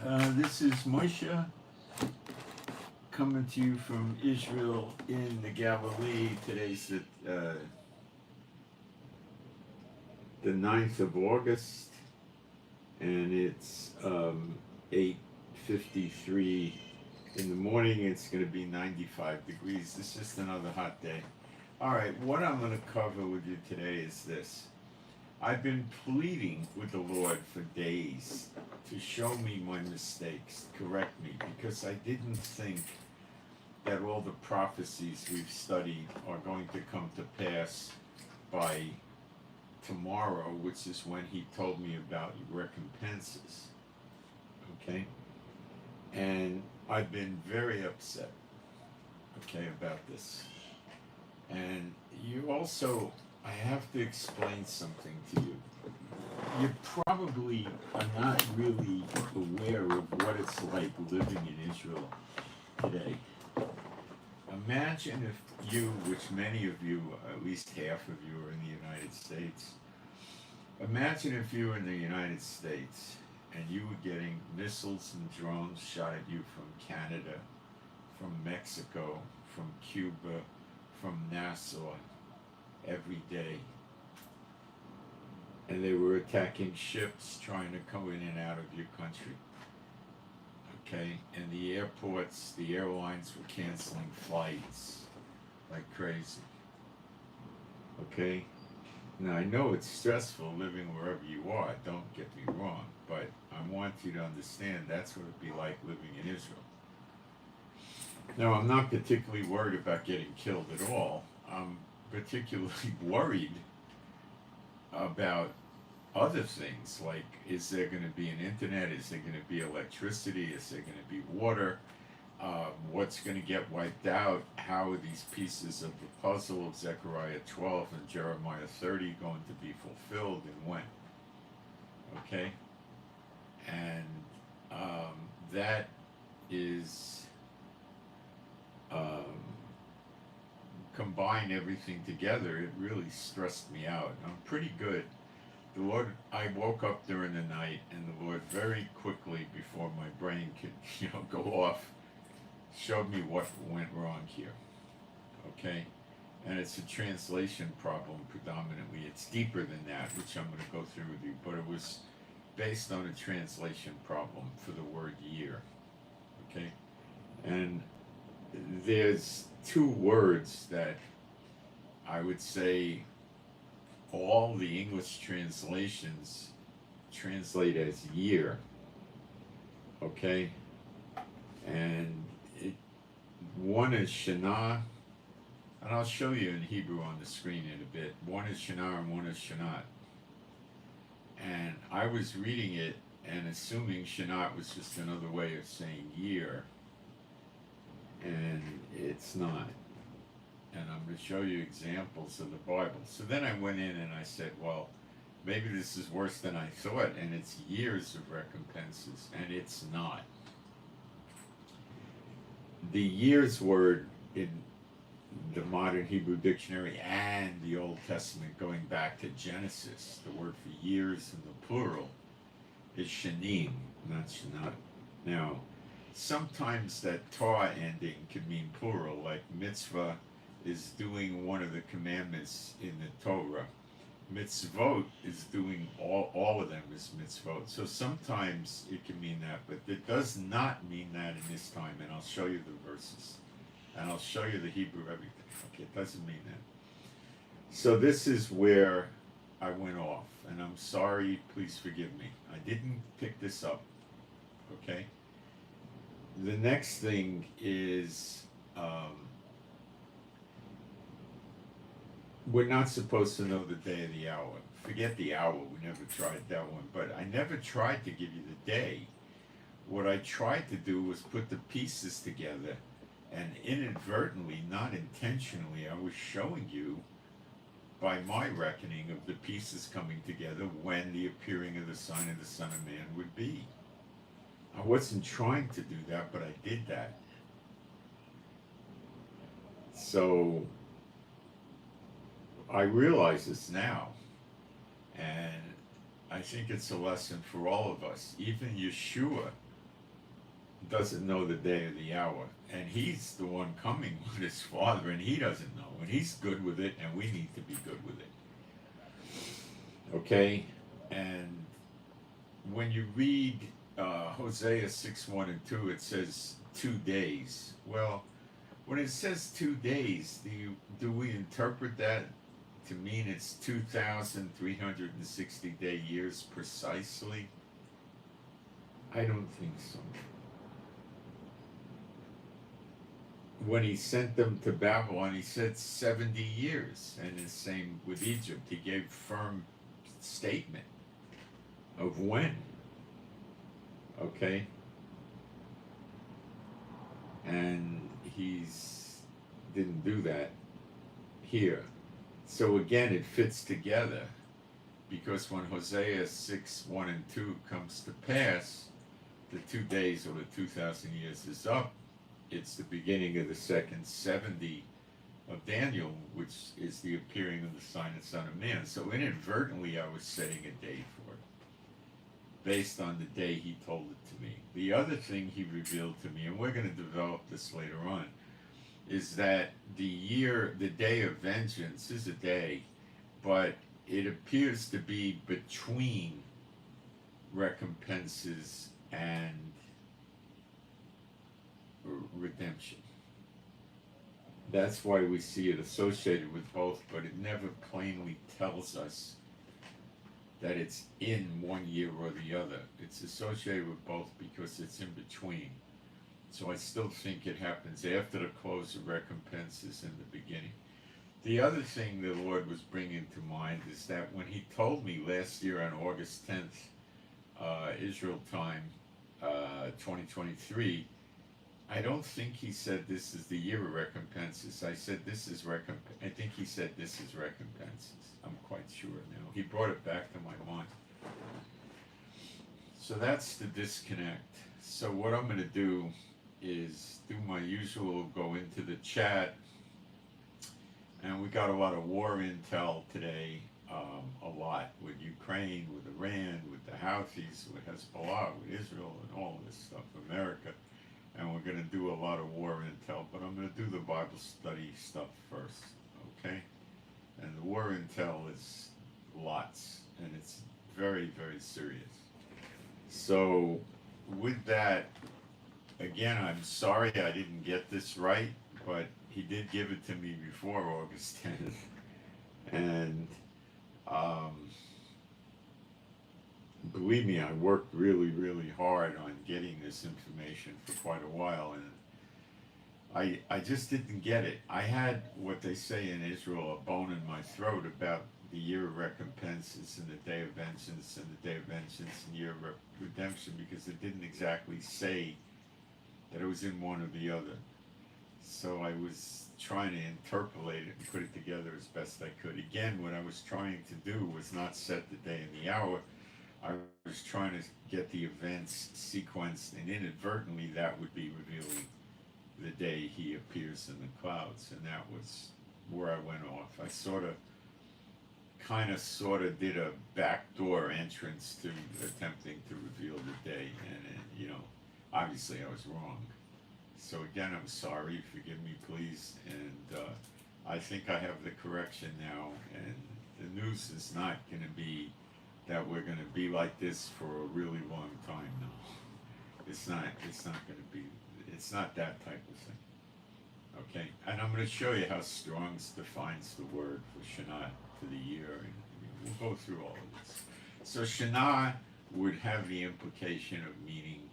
This is Moshe coming to you from Israel in the Galilee. Today's the 9th of August, and it's 8:53 in the morning. It's going to be 95 degrees. It's just another hot day. All right, what I'm going to cover with you today is this. I've been pleading with the Lord for days to show me my mistakes, correct me, because I didn't think that all the prophecies we've studied are going to come to pass by tomorrow, which is when he told me about recompenses. Okay? And I've been very upset, okay, about this. And you also, I have to explain something to you. You probably are not really aware of what it's like living in Israel today. Imagine if you, which many of you, at least half of you, are in the United States. Imagine if you were in the United States and you were getting missiles and drones shot at you from Canada, from Mexico, from Cuba, from Nassau every day. And they were attacking ships trying to come in and out of your country. Okay, and the airports, the airlines were canceling flights like crazy. Okay, now I know it's stressful living wherever you are, don't get me wrong, but I want you to understand that's what it'd be like living in Israel. Now, I'm not particularly worried about getting killed at all. I'm particularly worried about other things, like is there going to be an internet, is there going to be electricity, is there going to be water, what's going to get wiped out, how are these pieces of the puzzle of Zechariah 12 and Jeremiah 30 going to be fulfilled and when, okay? And that is, combine everything together, it really stressed me out. I'm pretty good. The Lord, I woke up during the night, and the Lord very quickly, before my brain could, go off, showed me what went wrong here. Okay? And it's a translation problem predominantly. It's deeper than that, which I'm going to go through with you, but it was based on a translation problem for the word year. Okay? And there's two words that I would say all the English translations translate as year, okay? And one is Shana, and I'll show you in Hebrew on the screen in a bit. One is Shana and one is Shanat. And I was reading it and assuming Shanat was just another way of saying year, and it's not. And I'm going to show you examples of the Bible. So then I went in and I said, well, maybe this is worse than I thought, and it's years of recompenses, and it's not. The years word in the modern Hebrew dictionary and the Old Testament, going back to Genesis, the word for years in the plural is shanim, not shanat. Now, sometimes that ta ending could mean plural, like mitzvah is doing one of the commandments in the Torah. Mitzvot is doing all of them is mitzvot. So sometimes it can mean that, but it does not mean that in this time. And I'll show you the verses. And I'll show you the Hebrew everything. Okay, it doesn't mean that. So this is where I went off. And I'm sorry, please forgive me. I didn't pick this up. Okay? The next thing is we're not supposed to know the day of the hour. Forget the hour, we never tried that one, but I never tried to give you the day. What I tried to do was put the pieces together, and inadvertently, not intentionally, I was showing you, by my reckoning, of the pieces coming together when the appearing of the Son and the Son of Man would be. I wasn't trying to do that, but I did that. So I realize this now, and I think it's a lesson for all of us. Even Yeshua doesn't know the day or the hour, and he's the one coming with his Father, and he doesn't know, and he's good with it, and we need to be good with it. Okay, and when you read Hosea 6:1 and 2, it says 2 days. Well, when it says 2 days, do we interpret that to mean it's 2,360 day years precisely? I don't think so. When he sent them to Babylon, he said 70 years, and the same with Egypt. He gave firm statement of when. Okay? And he's didn't do that here. So again, it fits together, because when Hosea 6:1 and 2 comes to pass, the 2 days or the 2,000 years is up. It's the beginning of the second 70 of Daniel, which is the appearing of the sign of Son of Man. So inadvertently, I was setting a date for it, based on the day he told it to me. The other thing he revealed to me, and we're going to develop this later on, is that the day of vengeance is a day, but it appears to be between recompenses and redemption. That's why we see it associated with both, but it never plainly tells us that it's in one year or the other. It's associated with both because it's in between. So I still think it happens after the close of recompenses in the beginning. The other thing the Lord was bringing to mind is that when he told me last year on August 10th, Israel time, 2023, I don't think he said this is the year of recompenses. I said this is I think he said this is recompenses. I'm quite sure now. He brought it back to my mind. So that's the disconnect. So what I'm going to do is do my usual, go into the chat, and we got a lot of war intel today, a lot with Ukraine, with Iran, with the Houthis, with Hezbollah, with Israel, and all this stuff, America. And we're going to do a lot of war intel, but I'm going to do the Bible study stuff first, okay? And the war intel is lots, and it's very, very serious. So with that, again, I'm sorry I didn't get this right, but he did give it to me before August 10th. And believe me, I worked really, really hard on getting this information for quite a while, and I just didn't get it. I had what they say in Israel, a bone in my throat about the year of recompenses and the day of vengeance and the day of vengeance and year of redemption, because it didn't exactly say that it was in one or the other. So I was trying to interpolate it and put it together as best I could. Again, what I was trying to do was not set the day and the hour. I was trying to get the events sequenced, and inadvertently that would be revealing the day he appears in the clouds, and that was where I went off. I sort of did a backdoor entrance to attempting to reveal the day, and obviously I was wrong. So again, I'm sorry, forgive me please, and I think I have the correction now, and the news is not going to be that we're going to be like this for a really long time now. It's not going to be, it's not that type of thing. Okay, and I'm going to show you how Strong's defines the word for Shana for the year, and we'll go through all of this. So Shana would have the implication of meaning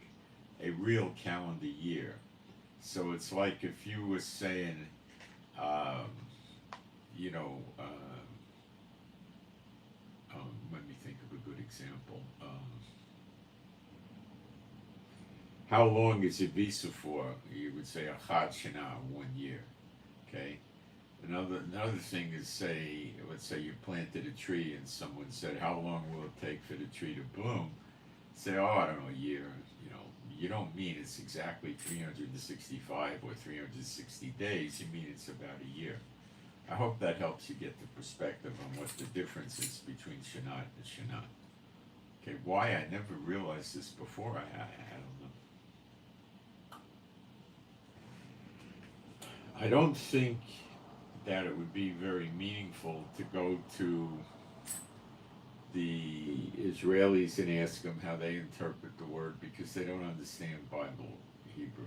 a real calendar year. So it's like if you were saying, let me think of a good example. How long is your visa for? You would say a Chad Shana, 1 year. Okay. Another thing is, let's say you planted a tree and someone said, how long will it take for the tree to bloom? Say, I don't know, a year. You don't mean it's exactly 365 or 360 days. You mean it's about a year. I hope that helps you get the perspective on what the difference is between Shanat and Shanat. Okay, why I never realized this before, I don't know. I don't think that it would be very meaningful to go to the Israelis and ask them how they interpret the word because they don't understand Bible Hebrew.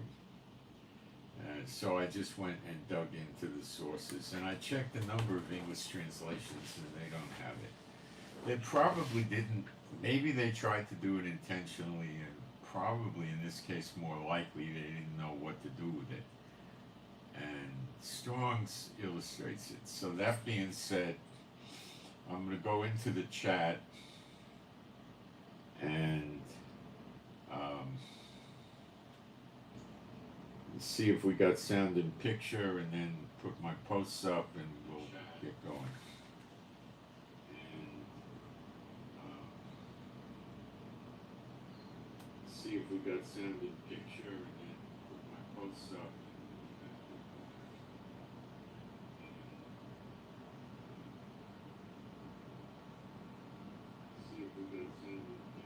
So I just went and dug into the sources, and I checked a number of English translations, and they don't have it. They probably didn't. Maybe they tried to do it intentionally, and probably in this case, more likely, they didn't know what to do with it. And Strong's illustrates it. So that being said, I'm going to go into the chat and see if we got sound and picture, and then put my posts up, and we'll get going. And see if we got sound and picture, and then put my posts up. See if we got sound and picture.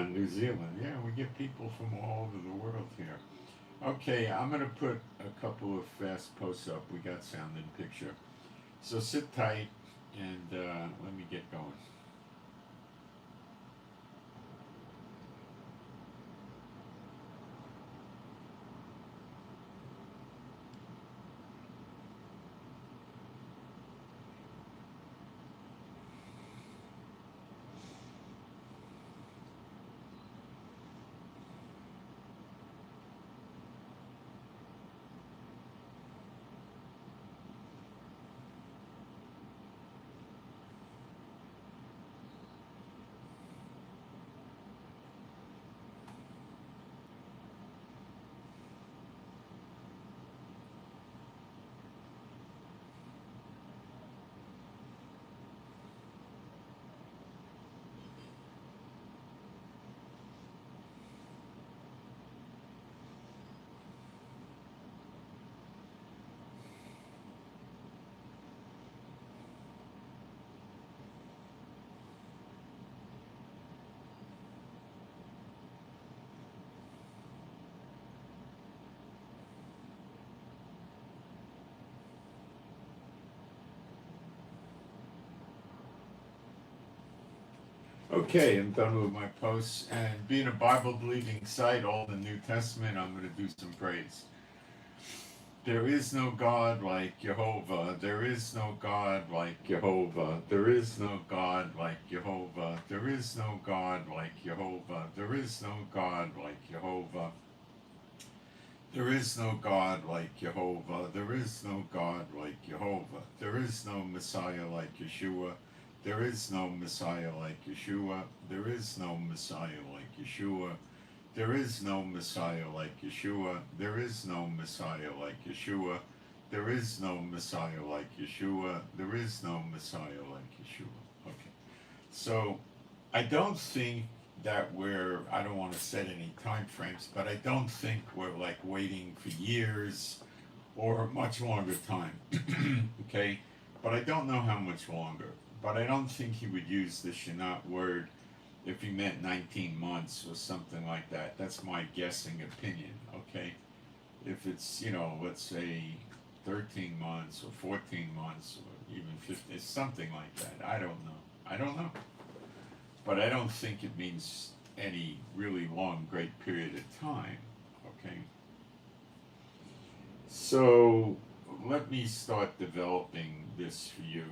New Zealand. Yeah, we get people from all over the world here. Okay, I'm going to put a couple of fast posts up. We got sound and picture. So sit tight and let me get going. Okay, I'm done with my posts, and being a Bible-believing site, all the New Testament, I'm going to do some praise. There is no God like Jehovah. There is no God like Jehovah. There is no God like Jehovah. There is no God like Jehovah. There is no God like Jehovah. There is no God like Jehovah. There is no God like Jehovah. There is no Messiah like Yeshua. There is no Messiah like Yeshua. There is no Messiah like Yeshua. There is no Messiah like Yeshua. There is no Messiah like Yeshua. There is no Messiah like Yeshua. There is no Messiah like Yeshua. Okay. So I don't think that I don't want to set any time frames, but I don't think we're like waiting for years or much longer time. Okay. But I don't know how much longer. But I don't think he would use the Shanat word if he meant 19 months or something like that. That's my guessing opinion, okay? If it's, let's say 13 months or 14 months or even 15, something like that. I don't know. But I don't think it means any really long, great period of time, okay? So let me start developing this for you,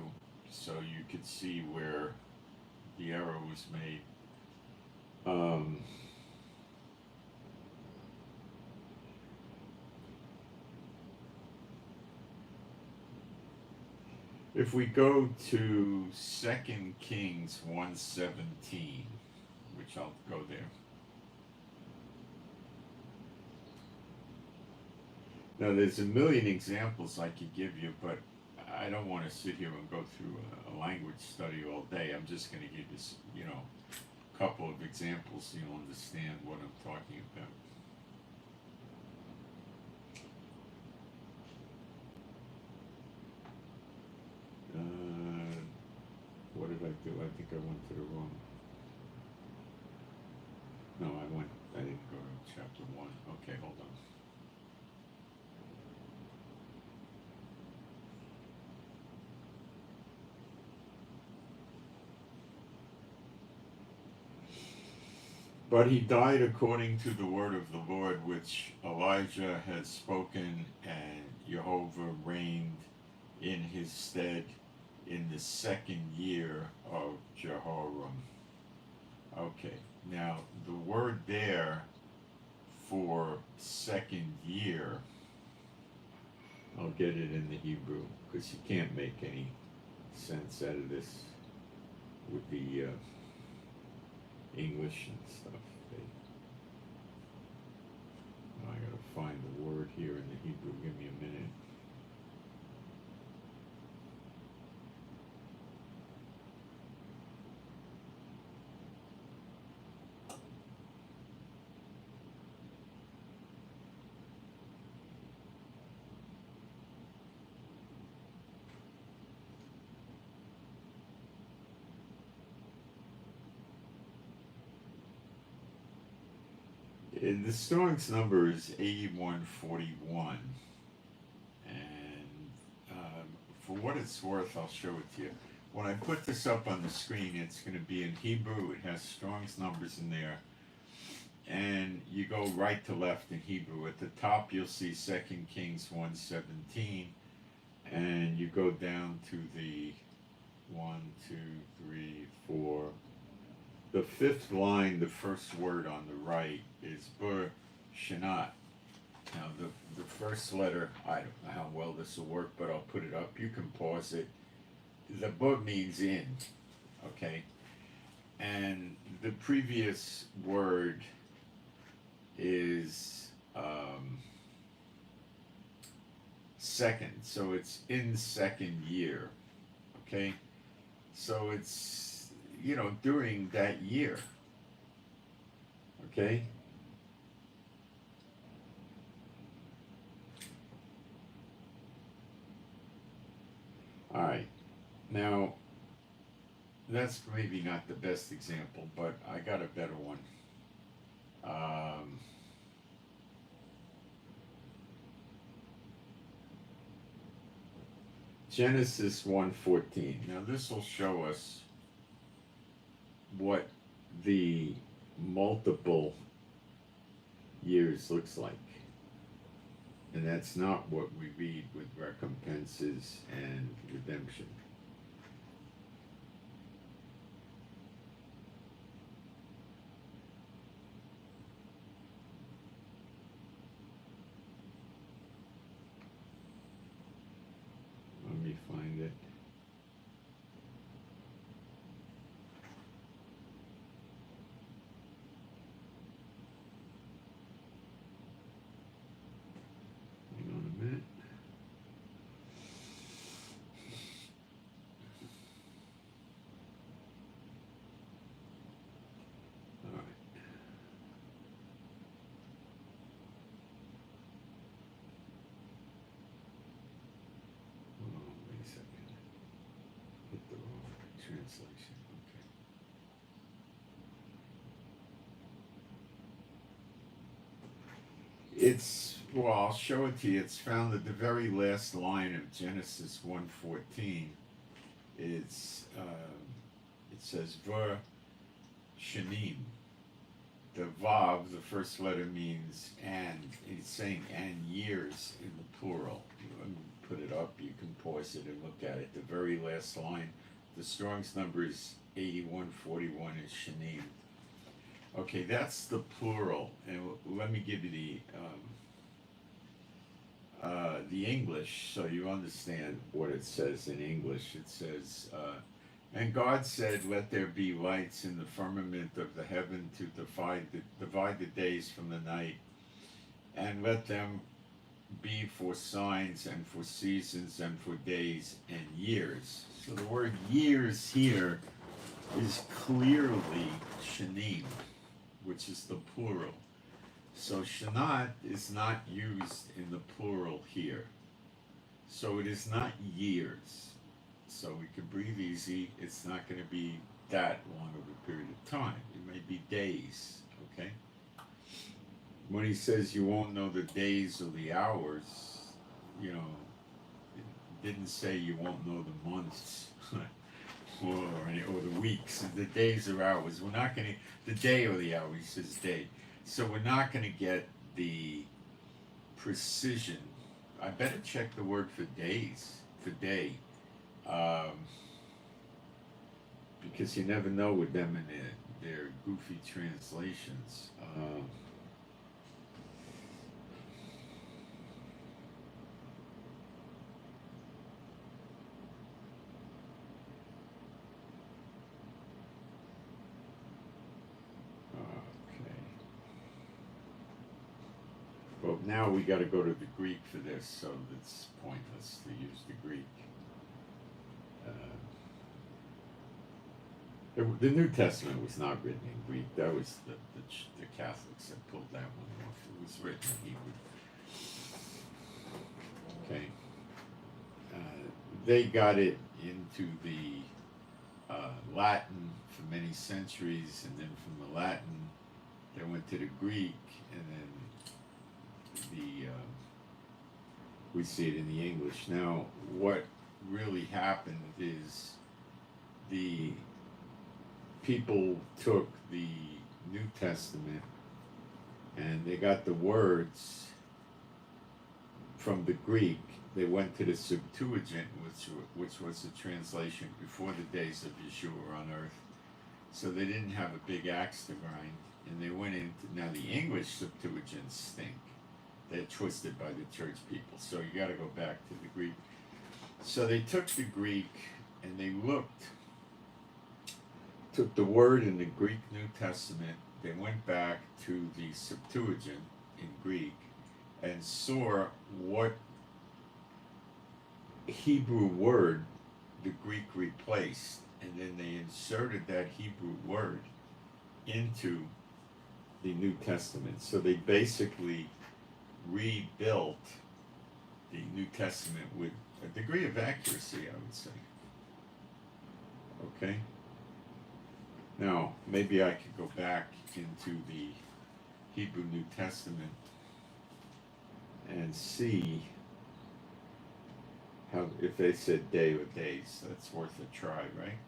so you could see where the error was made. If we go to 2 Kings 1:17, which I'll go there. Now there's a million examples I could give you, but I don't want to sit here and go through a language study all day. I'm just going to give you, a couple of examples so you'll understand what I'm talking about. What did I do? I think I went to the wrong. chapter 1. Okay, hold on. But he died according to the word of the Lord, which Elijah had spoken, and Jehovah reigned in his stead in the second year of Jehoram. Okay, now the word there for second year, I'll get it in the Hebrew, because you can't make any sense out of this with the English and stuff. I gotta find the word here in the Hebrew. Give me a minute. The Strong's number is 8141, and for what it's worth, I'll show it to you. When I put this up on the screen, it's going to be in Hebrew. It has Strong's numbers in there, and you go right to left in Hebrew. At the top, you'll see 2 Kings 1:17, and you go down to the 1, 2, 3, 4. The fifth line, the first word on the right, is Bur Shanat. Now, the first letter, I don't know how well this will work, but I'll put it up. You can pause it. The Bur means in, okay? And the previous word is second, so it's in second year, okay? So it's, during that year, okay? All right, now, that's maybe not the best example, but I got a better one. Genesis 1:14. Now, this will show us what the multiple years looks like. And that's not what we read with recompenses and redemption. Let me find it. Translation. Okay. I'll show it to you. It's found at the very last line of Genesis 1:14. It says Ver Shanim. The Vav, the first letter, means and. It's saying and years in the plural. Let me put it up. You can pause it and look at it. The very last line. The Strong's number is 8141 is Shanim. Okay, that's the plural. And let me give you the English so you understand what it says in English. It says, and God said, let there be lights in the firmament of the heaven to divide the days from the night, and let them be for signs and for seasons and for days and years. So the word years here is clearly shanim, which is the plural. So shanat is not used in the plural here. So it is not years. So we can breathe easy. It's not going to be that long of a period of time. It may be days, okay? when he says you won't know the days or the hours, you know, it didn't say you won't know the months or the weeks, the days or hours. We're not going to, the day or the hour, he says day. So we're not going to get the precision. I better check the word for days, for day. Because you never know with them and their goofy translations. Well, now we got to go to the Greek for this, so it's pointless to use the Greek. The New Testament was not written in Greek. That was the Catholics that pulled that one off. It was written in Hebrew. Okay. They got it into the Latin for many centuries, and then from the Latin, they went to the Greek, and then we see it in the English. Now, what really happened is the people took the New Testament and they got the words from the Greek. They went to the Septuagint, which was a translation before the days of Yeshua on earth. So they didn't have a big axe to grind, and they went into, now the English Septuagint stink. They're twisted by the church people, so you got to go back to the Greek. So they took the Greek and they took the word in the Greek New Testament. They went back to the Septuagint in Greek and saw what Hebrew word the Greek replaced, and then they inserted that Hebrew word into the New Testament. So they basically rebuilt the New Testament with a degree of accuracy, I would say. Okay? Now, maybe I could go back into the Hebrew New Testament and see how, if they said day or days, that's worth a try, right?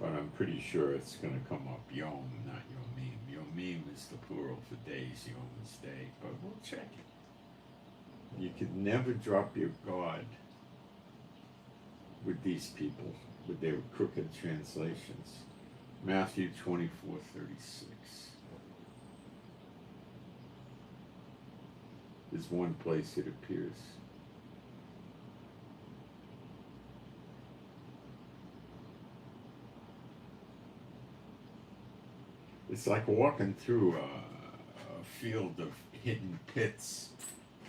But I'm pretty sure it's going to come up Yom, not Yomim. Yomim is the plural for days, Yom is day, but we'll check it. You could never drop your guard with these people, with their crooked translations. Matthew 24:36. Is one place it appears. It's like walking through a field of hidden pits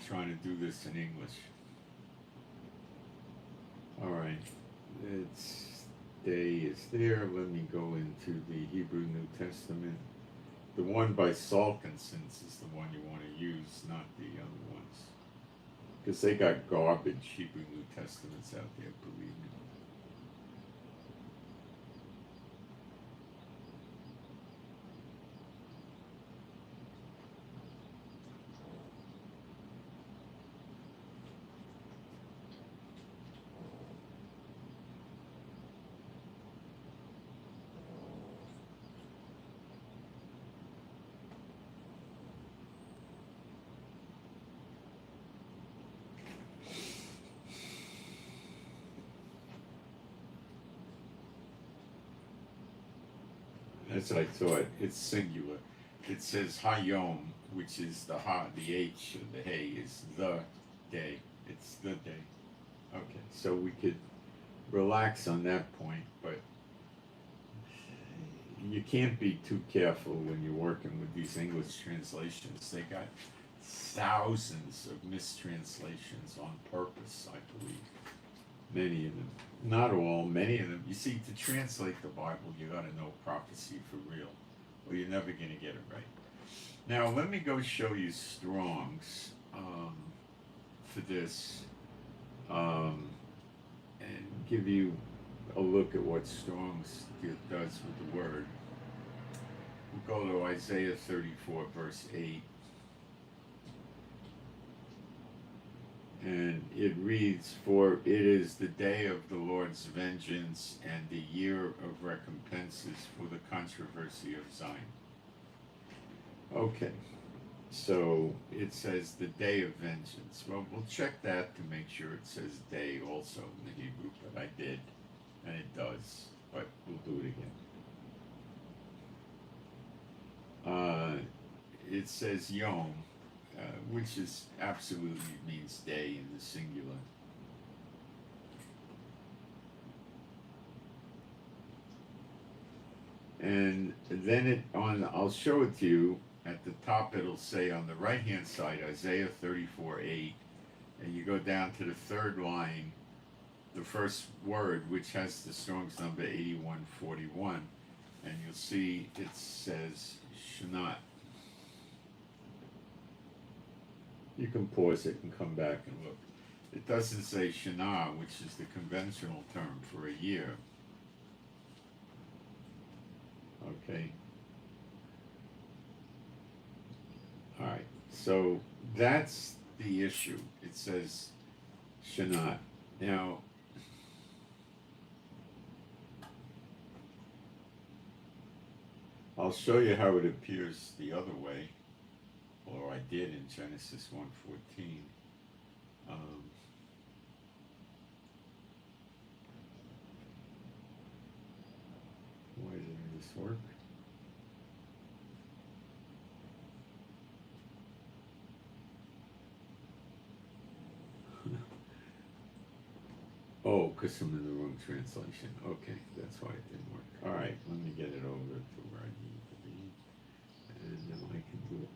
trying to do this in English. All right, it's day is there. Let me go into the Hebrew New Testament. The one by Salkinsons is the one you want to use, not the other ones. Because they got garbage Hebrew New Testaments out there, believe me. That's what I thought. It's singular. It says Hayom, which is the ha, the H, and the hey is the day. It's the day. Okay, so we could relax on that point, but you can't be too careful when you're working with these English translations. They got thousands of mistranslations on purpose, I believe. Many of them. Not all, many of them. You see, to translate the Bible, you got to know prophecy for real, or you're never going to get it right. Now, let me go show you Strong's for this. and give you a look at what Strong's does with the word. We'll go to Isaiah 34, verse 8. And it reads, "For it is the day of the Lord's vengeance and the year of recompenses for the controversy of Zion." Okay, so it says the day of vengeance. Well, we'll check that to make sure it says day also in the Hebrew, but I did, and it does, but we'll do it again. It says Yom, which is absolutely means day in the singular. And then I'll show it to you. At the top it'll say on the right hand side, Isaiah 34:8, and you go down to the third line, the first word, which has the Strong's number 8141, and you'll see it says Shanat. You can pause it and come back and look. It doesn't say Shana, which is the conventional term for a year. Okay. All right. So that's the issue. It says Shana. Now, I'll show you how it appears the other way. Or I did in Genesis 1:14. Why didn't this work? Oh, because I'm in the wrong translation. Okay, that's why it didn't work. All right, let me get it over to where I need to be, and then I can do it.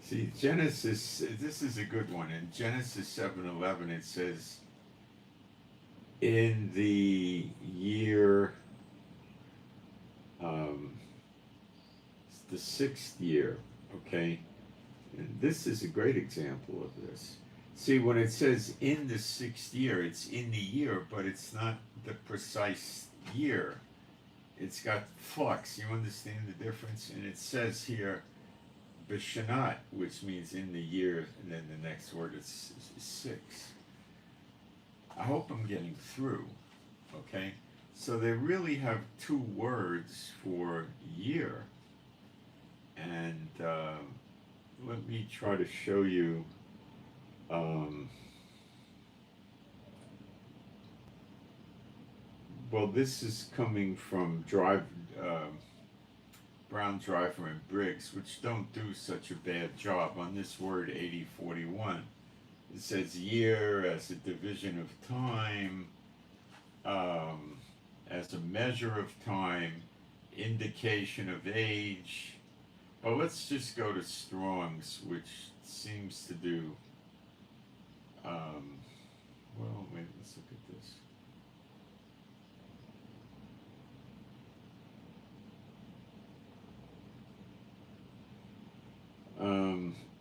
See, Genesis, this is a good one. In Genesis 7:11, it says, in the year, the 6th year, okay? And this is a great example of this. See, when it says in the 6th year, it's in the year, but it's not the precise year. It's got flux. You understand the difference? And it says here, Bishanat, which means in the year, and then the next word is 6. I hope I'm getting through, okay? So they really have two words for year. And let me try to show you. Well, this is coming from Brown, Driver, and Briggs, which don't do such a bad job on this word 8041. It says year as a division of time, as a measure of time, indication of age. But let's just go to Strong's, which seems to do, well, wait, let's look at this.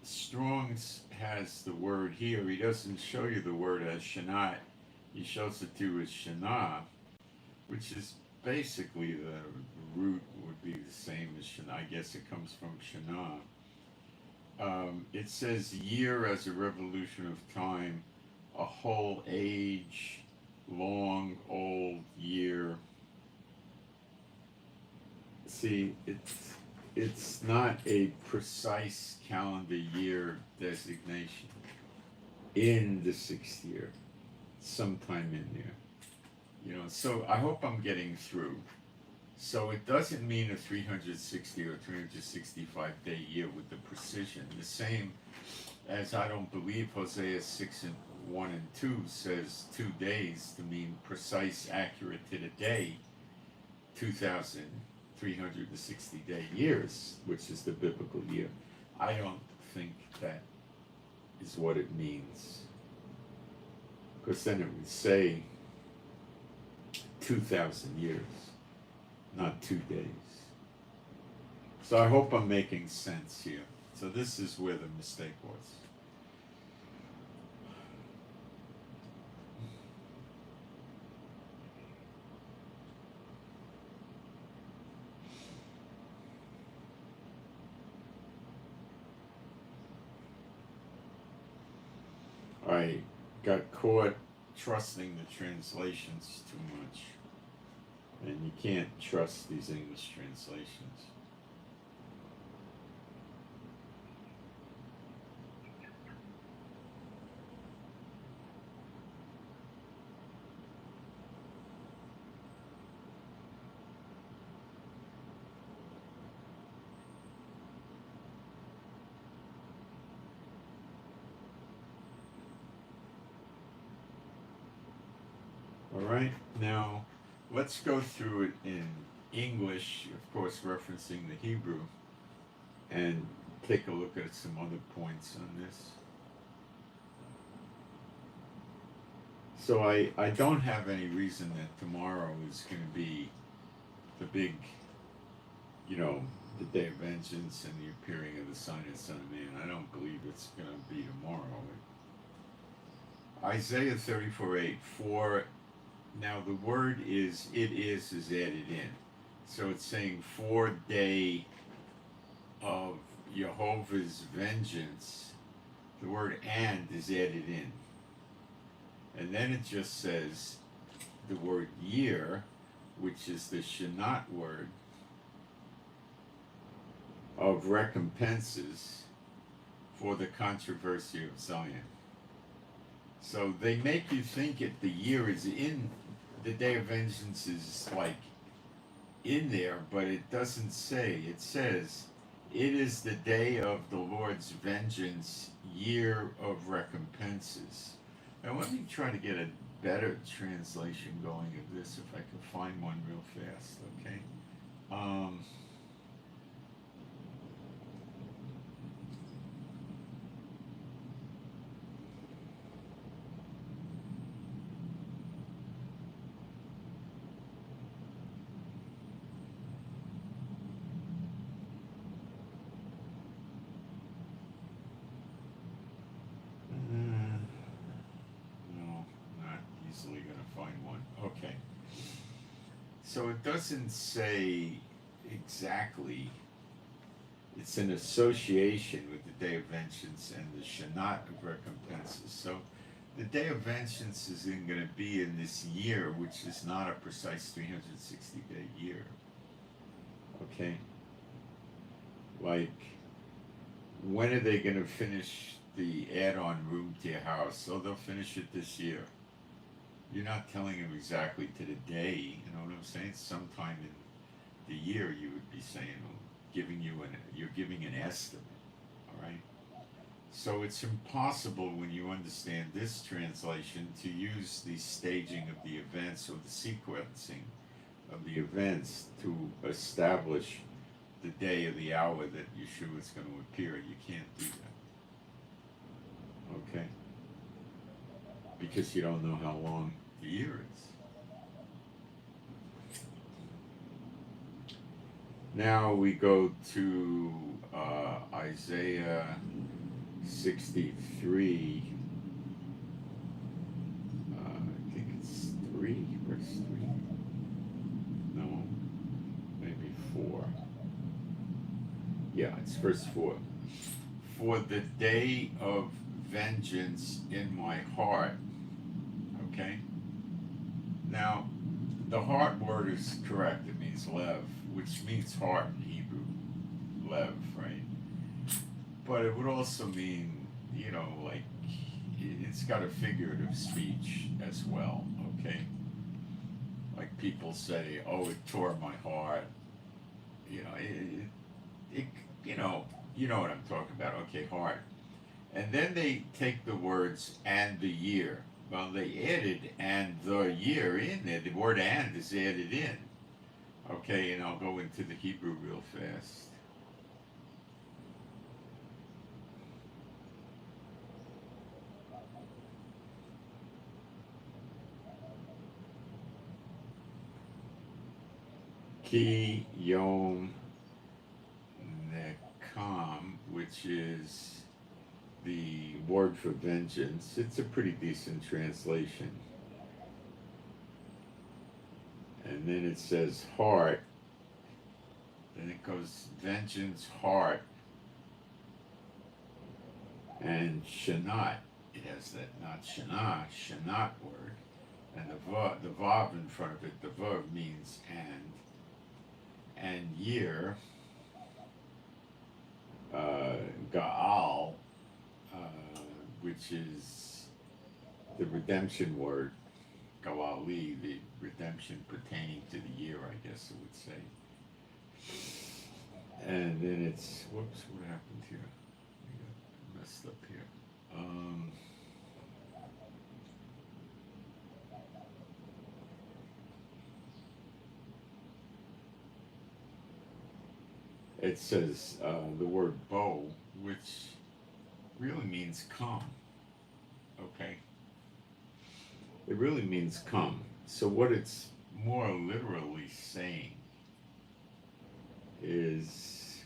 Strong's has the word here. He doesn't show you the word as Shanat. He shows it to you as Shana, which is basically the root would be the same as Shana. I guess it comes from Shana. It says year as a revolution of time, a whole age, long, old year. See, it's not a precise calendar year designation in the 6th year, sometime in there. You know, so I hope I'm getting through. So it doesn't mean a 360 or 365 day year with the precision. The same as I don't believe Hosea 6 and 1 and 2 says 2 days to mean precise, accurate to the day, 2,360 day years, which is the biblical year. I don't think that is what it means. Because then it would say 2,000 years, not 2 days. So I hope I'm making sense here. So this is where the mistake was. I got caught trusting the translations too much. And you can't trust these English translations. All right, now let's go through it in English, of course, referencing the Hebrew, and take a look at some other points on this. So I don't have any reason that tomorrow is going to be the big, the day of vengeance and the appearing of the sign of the Son of Man. I don't believe it's going to be tomorrow. Isaiah 34:8, for now the word is added in. So it's saying for day of Jehovah's vengeance. The word and is added in. And then it just says the word year, which is the Shanat word of recompenses for the controversy of Zion. So they make you think the year is in, the day of vengeance is like in there, but it doesn't say. It says, it is the day of the Lord's vengeance, year of recompenses. Now let me try to get a better translation going of this, if I can find one real fast, okay? Okay, so it doesn't say exactly. It's an association with the day of vengeance and the Shanat of recompenses. So the day of vengeance isn't going to be in this year, which is not a precise 360 day year. Okay, like when are they going to finish the add-on room to your house? Oh, they'll finish it this year. You're not telling them exactly to the day, you know what I'm saying? Sometime in the year you would be saying, you're giving an estimate, all right? So it's impossible when you understand this translation to use the staging of the events or the sequencing of the events to establish the day or the hour that Yeshua is going to appear. You can't do that, okay? Because you don't know how long the year is. Now we go to Isaiah 63. I think it's 3, verse 3. No, maybe 4. Yeah, it's verse 4. For the day of vengeance in my heart. Okay? Now, the heart word is correct. It means lev, which means heart in Hebrew. Lev, right? But it would also mean, like, it's got a figurative speech as well, okay? like people say, oh, it tore my heart. You know, it you know what I'm talking about. Okay, heart. And then they take the words and the year. Well, they added and the year in there. The word and is added in. Okay, and I'll go into the Hebrew real fast. Ki Yom Nekam, which is the word for vengeance. It's a pretty decent translation. And then it says heart. Then it goes vengeance, heart, and shanat. It has that not shana, shanat word. And the vav in front of it, the vav means and year, Gaal, which is the redemption word, Galilee, the redemption pertaining to the year, I guess it would say. And then it's, whoops, what happened here? I got messed up here. It says the word bow, which really means come. Okay? It really means come. So what it's more literally saying is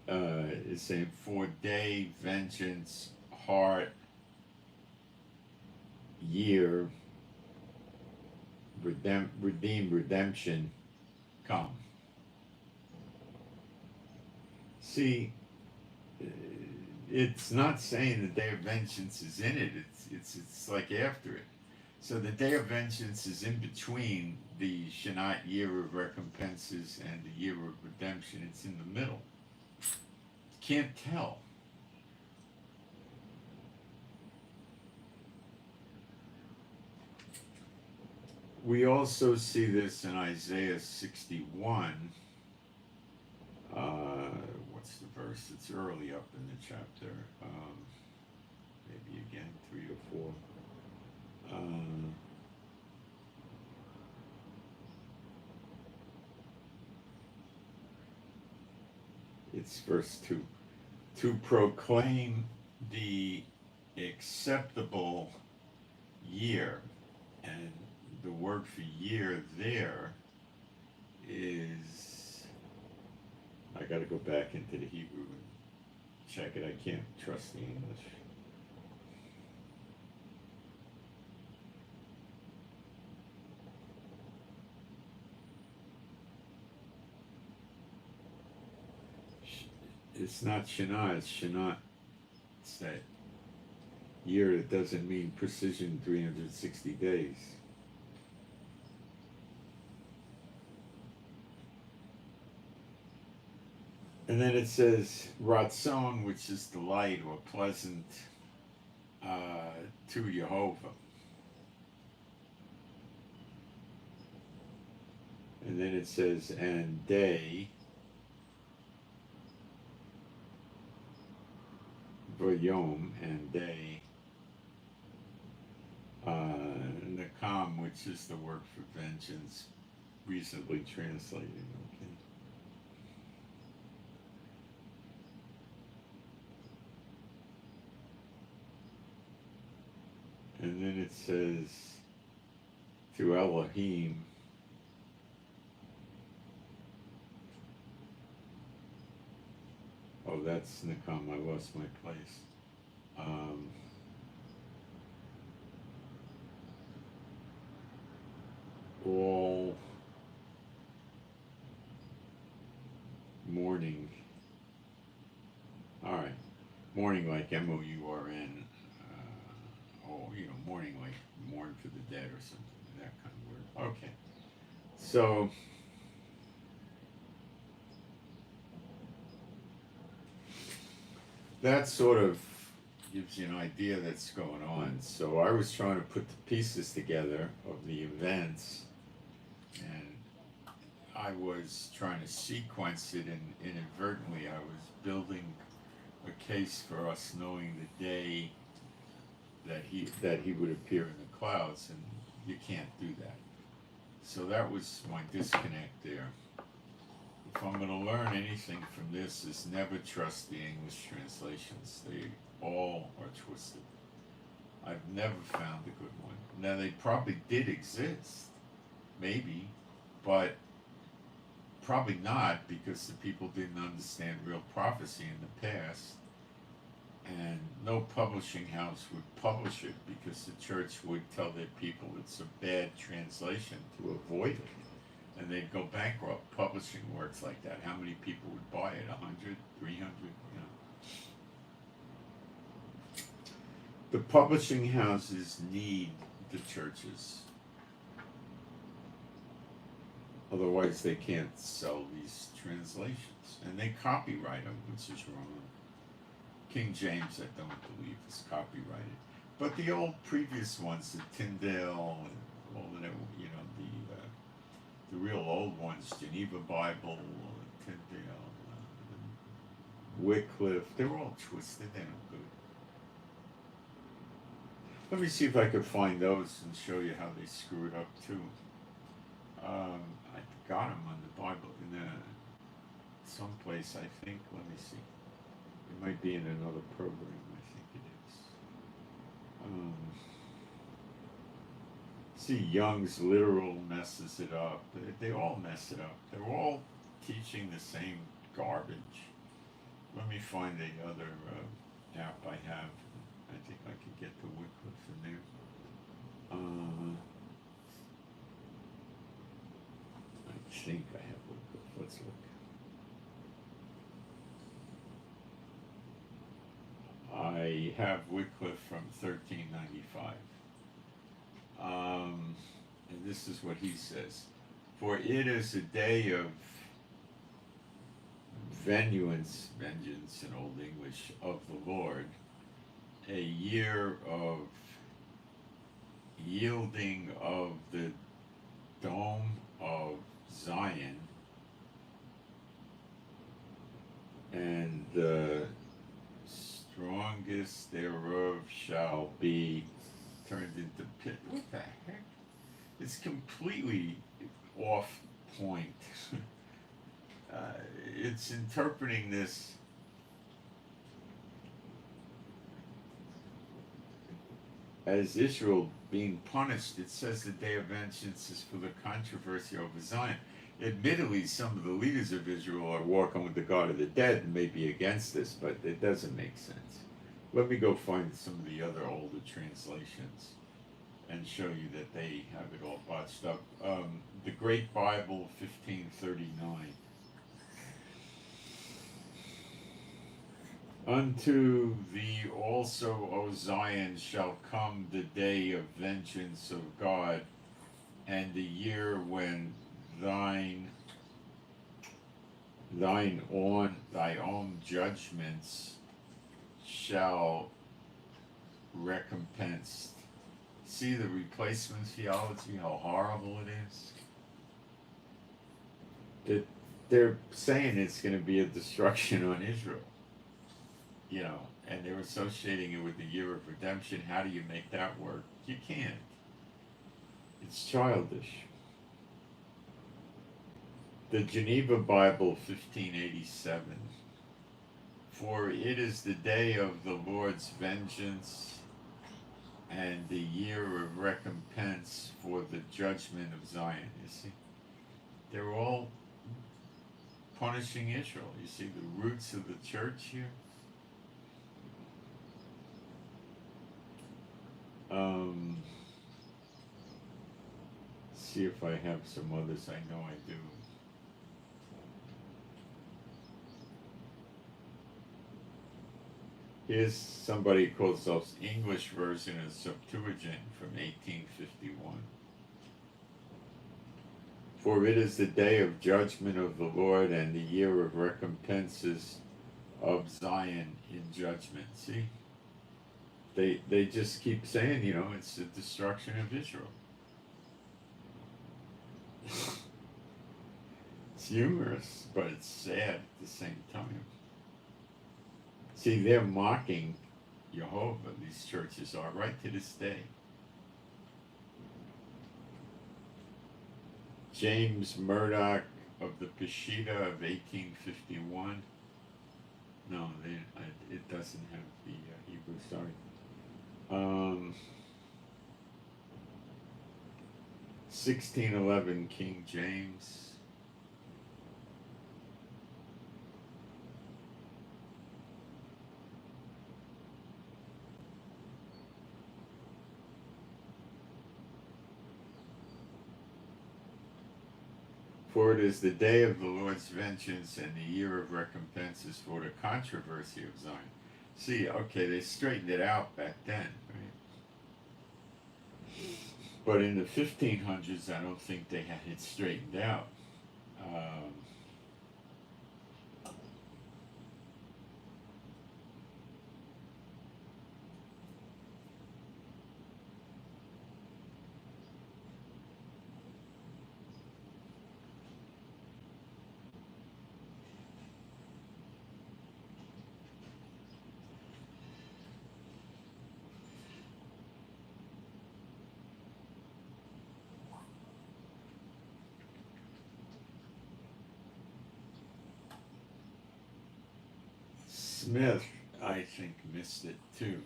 it's saying for day, vengeance, heart, year, redeem, redemption, come. See, it's not saying the day of vengeance is in it. It's like after it. So the day of vengeance is in between the Shanat year of recompenses and the year of redemption. It's in the middle. You can't tell. We also see this in Isaiah 61. What's the verse? It's early up in the chapter. Maybe again 3 or 4. It's verse 2. To proclaim the acceptable year, and the word for year there is, I gotta go back into the Hebrew and check it. I can't trust the English. It's not Shana, it's Shanat. It's that year that doesn't mean precision 360 days. And then it says Ratzon, which is delight or pleasant to Jehovah. And then it says, and day, Vayom, and day, Nakam, which is the word for vengeance, reasonably translated, okay. And then it says, to Elohim, oh, that's Nakam, I lost my place. All mourning. All right, mourning like M-O-U-R-N. Mourning like mourn for the dead or something, that kind of word. Okay, so that sort of gives you an idea that's going on. So I was trying to put the pieces together of the events, and I was trying to sequence it, and inadvertently I was building a case for us knowing the day that he would appear in the clouds, and you can't do that. So that was my disconnect there. If I'm going to learn anything from this, is never trust the English translations. They all are twisted. I've never found a good one. Now, they probably did exist, maybe, but probably not, because the people didn't understand real prophecy in the past, and no publishing house would publish it because the church would tell their people it's a bad translation to avoid it. And they'd go bankrupt publishing works like that. How many people would buy it? 100, 300, you know. The publishing houses need the churches. Otherwise they can't sell these translations. And they copyright them, which is wrong. King James, I don't believe, is copyrighted. But the old previous ones, the Tyndale and all the, you know, the real old ones, Geneva Bible, Tyndale, Wycliffe, they're all twisted, they're no good. Let me see if I could find those and show you how they screw it up too. I got them on the Bible in someplace, I think. Let me see. It might be in another program, I think it is. See, Young's literal messes it up. They all mess it up. They're all teaching the same garbage. Let me find the other app I have. I think I could get the Wycliffe in there. I think I have Wycliffe. Let's look. I have Wycliffe from 1395. And this is what he says. For it is a day of vengeance in Old English, of the Lord, a year of yielding of the dome of Zion, and the strongest thereof shall be turned into pit. What the heck? It's completely off point. It's interpreting this as Israel being punished. It says the day of vengeance is for the controversy over Zion. Admittedly, some of the leaders of Israel are walking with the God of the dead and may be against this, but it doesn't make sense. Let me go find some of the other older translations and show you that they have it all botched up. The Great Bible, 1539. Unto thee also, O Zion, shall come the day of vengeance of God, and the year when thy own judgments shall recompense. See the replacement theology, how horrible it is? They're saying it's going to be a destruction on Israel. You know, and they're associating it with the year of redemption. How do you make that work? You can't. It's childish. The Geneva Bible, 1587. For it is the day of the Lord's vengeance and the year of recompense for the judgment of Zion. You see, they're all punishing Israel. You see the roots of the church here? See if I have some others. I know I do. Here's somebody who calls themselves English version of Septuagint from 1851. For it is the day of judgment of the Lord and the year of recompenses of Zion in judgment. See? They just keep saying, it's the destruction of Israel. It's humorous, but it's sad at the same time. See, they're mocking Jehovah, these churches are, right to this day. James Murdoch of the Peshitta of 1851. No, it doesn't have the Hebrew, sorry. 1611 King James. For it is the day of the Lord's vengeance and the year of recompenses for the controversy of Zion. See, okay, they straightened it out back then, right? But in the 1500s, I don't think they had it straightened out. Smith, I think, missed it too.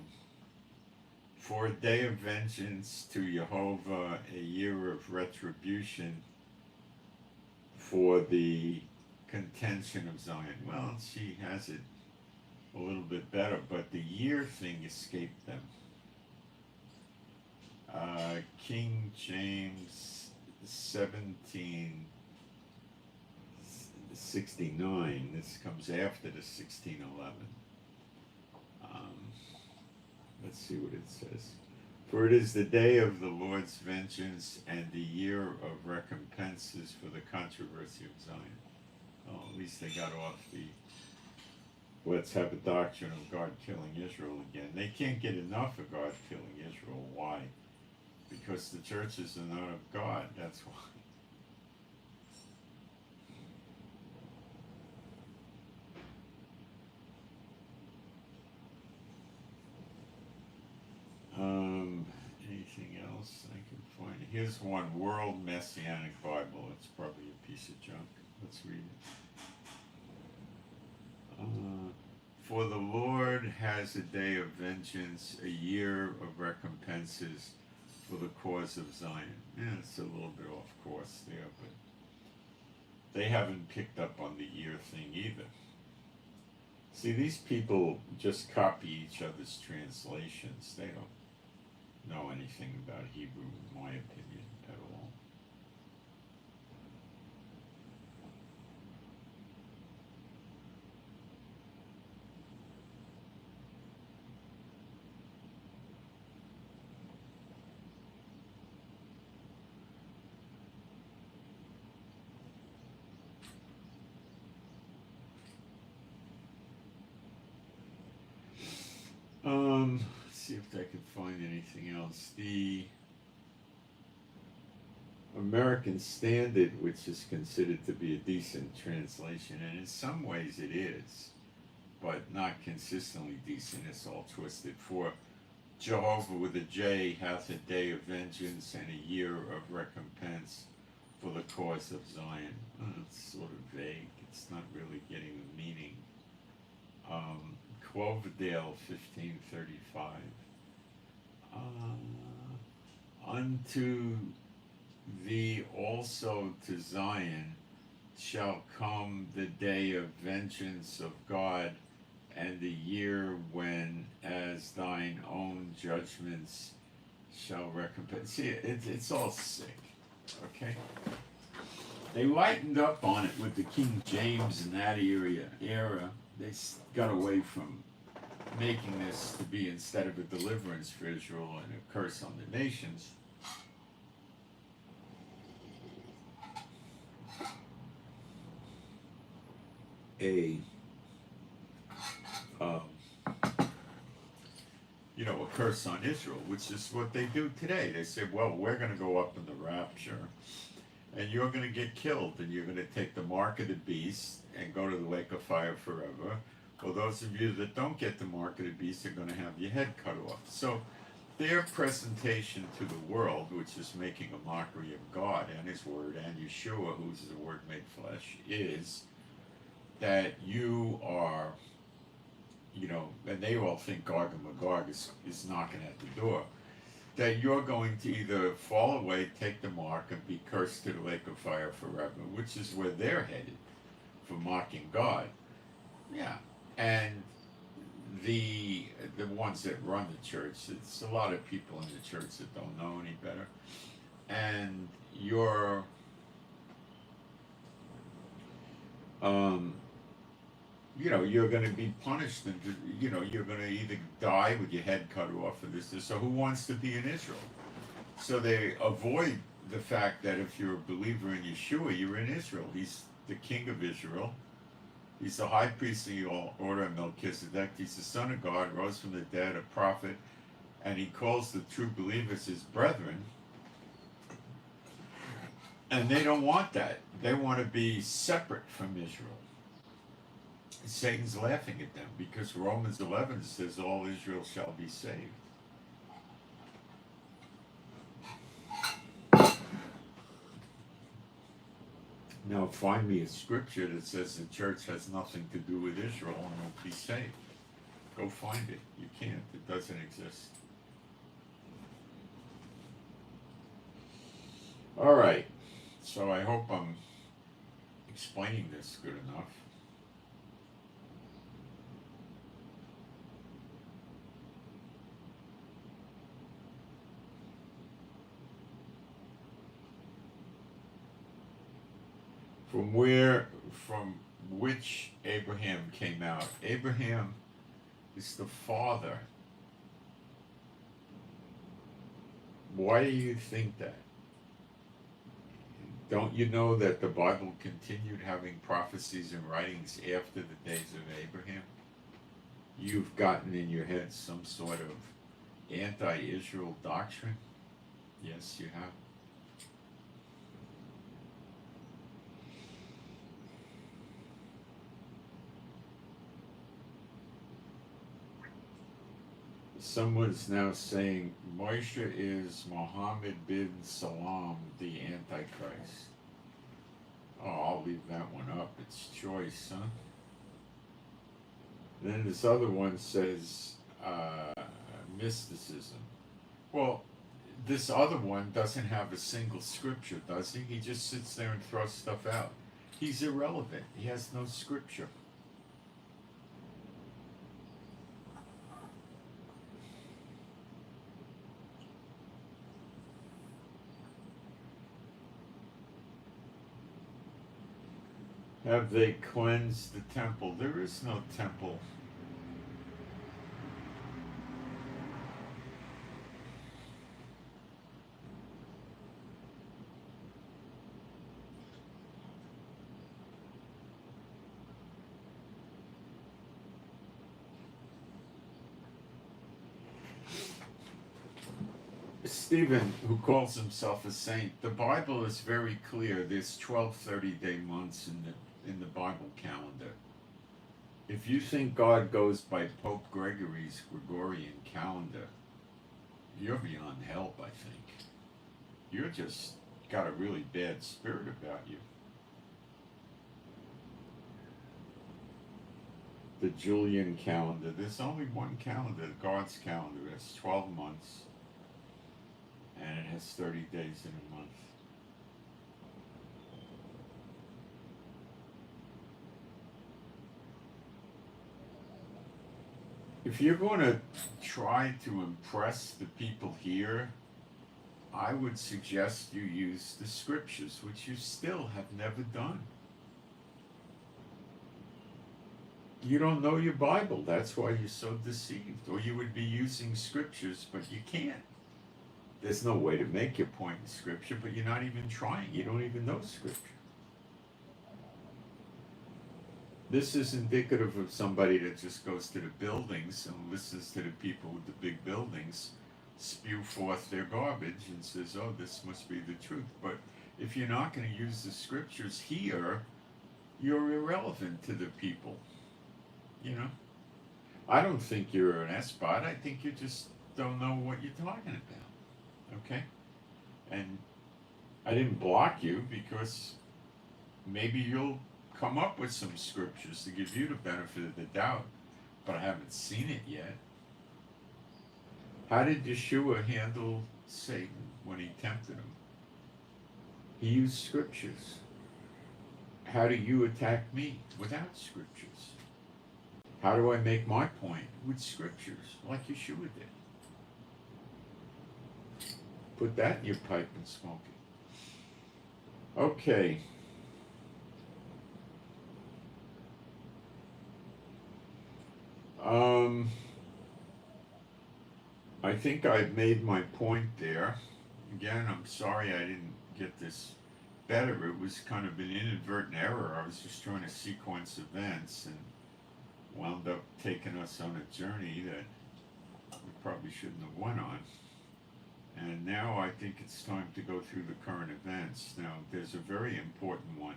For a day of vengeance to Jehovah, a year of retribution for the contention of Zion. Well, she has it a little bit better, but the year thing escaped them. King James 1769. This comes after the 1611. Let's see what it says. For it is the day of the Lord's vengeance and the year of recompenses for the controversy of Zion. Oh, at least they got off the let's have a doctrine of God killing Israel again. They can't get enough of God killing Israel. Why? Because the churches are not of God. That's why. Anything else I can find? Here's one, World Messianic Bible. It's probably a piece of junk. Let's read it. For the Lord has a day of vengeance, a year of recompenses for the cause of Zion. Yeah, it's a little bit off course there, but they haven't picked up on the year thing either. See, these people just copy each other's translations. They don't know anything about Hebrew, in my opinion, at all. Let's see if I can find anything else. The American Standard, which is considered to be a decent translation, and in some ways it is, but not consistently decent. It's all twisted. For Jehovah with a J hath a day of vengeance and a year of recompense for the cause of Zion. It's sort of vague. It's not really getting the meaning. Cloverdale, 1535. Unto thee also to Zion shall come the day of vengeance of God, and the year when as thine own judgments shall recompense. See, it's all sick, okay? They lightened up on it with the King James in that era. They got away from making this to be, instead of a deliverance for Israel and a curse on the nations, a a curse on Israel, which is what they do today. They say, well, we're going to go up in the rapture, and you're going to get killed, and you're going to take the mark of the beast and go to the lake of fire forever. Well, those of you that don't get the mark of the beast are going to have your head cut off. So their presentation to the world, which is making a mockery of God and His Word and Yeshua, who's the Word made flesh, is that you are, and they all think Gog and Magog is knocking at the door, that you're going to either fall away, take the mark, and be cursed to the lake of fire forever, which is where they're headed for mocking God. Yeah. And the ones that run the church, it's a lot of people in the church that don't know any better. And you're you're going to be punished, and you're going to either die with your head cut off or this. So who wants to be in Israel? So they avoid the fact that if you're a believer in Yeshua, you're in Israel. He's the king of Israel. He's the high priest of the order of Melchizedek. He's the son of God, rose from the dead, a prophet, and he calls the true believers his brethren. And they don't want that. They want to be separate from Israel. Satan's laughing at them because Romans 11 says all Israel shall be saved. Now find me a scripture that says the church has nothing to do with Israel and won't be saved. Go find it. You can't. It doesn't exist. All right. So I hope I'm explaining this good enough. From which Abraham came out. Abraham is the father. Why do you think that? Don't you know that the Bible continued having prophecies and writings after the days of Abraham? You've gotten in your head some sort of anti-Israel doctrine? Yes, you have. Someone's now saying Moshe is Mohammed bin Salam, the Antichrist. Oh, I'll leave that one up. It's choice, huh? Then this other one says mysticism. Well, this other one doesn't have a single scripture, does he? He just sits there and throws stuff out. He's irrelevant. He has no scripture. Have they cleansed the temple? There is no temple. Stephen, who calls himself a saint, the Bible is very clear. There's 12 30-day months in the Bible calendar. If you think God goes by Pope Gregory's Gregorian calendar, you're beyond help, I think. You're just got a really bad spirit about you. The Julian calendar, there's only one calendar, God's calendar. It's 12 months. And it has 30 days in a month. If you're going to try to impress the people here, I would suggest you use the scriptures, which you still have never done. You don't know your Bible. That's why you're so deceived. Or you would be using scriptures, but you can't. There's no way to make your point in Scripture, but you're not even trying. You don't even know Scripture. This is indicative of somebody that just goes to the buildings and listens to the people with the big buildings spew forth their garbage and says, oh, this must be the truth. But if you're not going to use the scriptures here, you're irrelevant to the people. You know? I don't think you're an S-bot. I think you just don't know what you're talking about. Okay? And I didn't block you because maybe you'll come up with some scriptures to give you the benefit of the doubt, but I haven't seen it yet. How did Yeshua handle Satan when he tempted him? He used scriptures. How do you attack me without scriptures? How do I make my point with scriptures like Yeshua did? Put that in your pipe and smoke it. Okay. I think I've made my point there. Again, I'm sorry I didn't get this better. It was kind of an inadvertent error. I was just trying to sequence events and wound up taking us on a journey that we probably shouldn't have went on. And now I think it's time to go through the current events. Now, there's a very important one.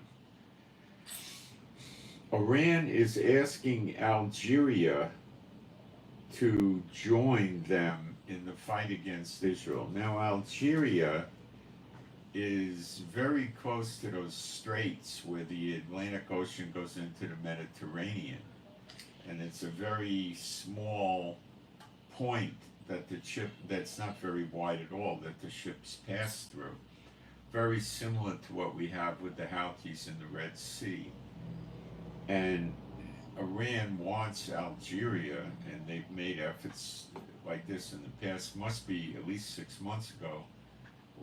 Iran is asking Algeria to join them in the fight against Israel. Now, Algeria is very close to those straits where the Atlantic Ocean goes into the Mediterranean. And it's a very small point that the ship, that's not very wide at all, that the ships pass through. Very similar to what we have with the Houthis in the Red Sea. And Iran wants Algeria, and they've made efforts like this in the past, must be at least 6 months ago,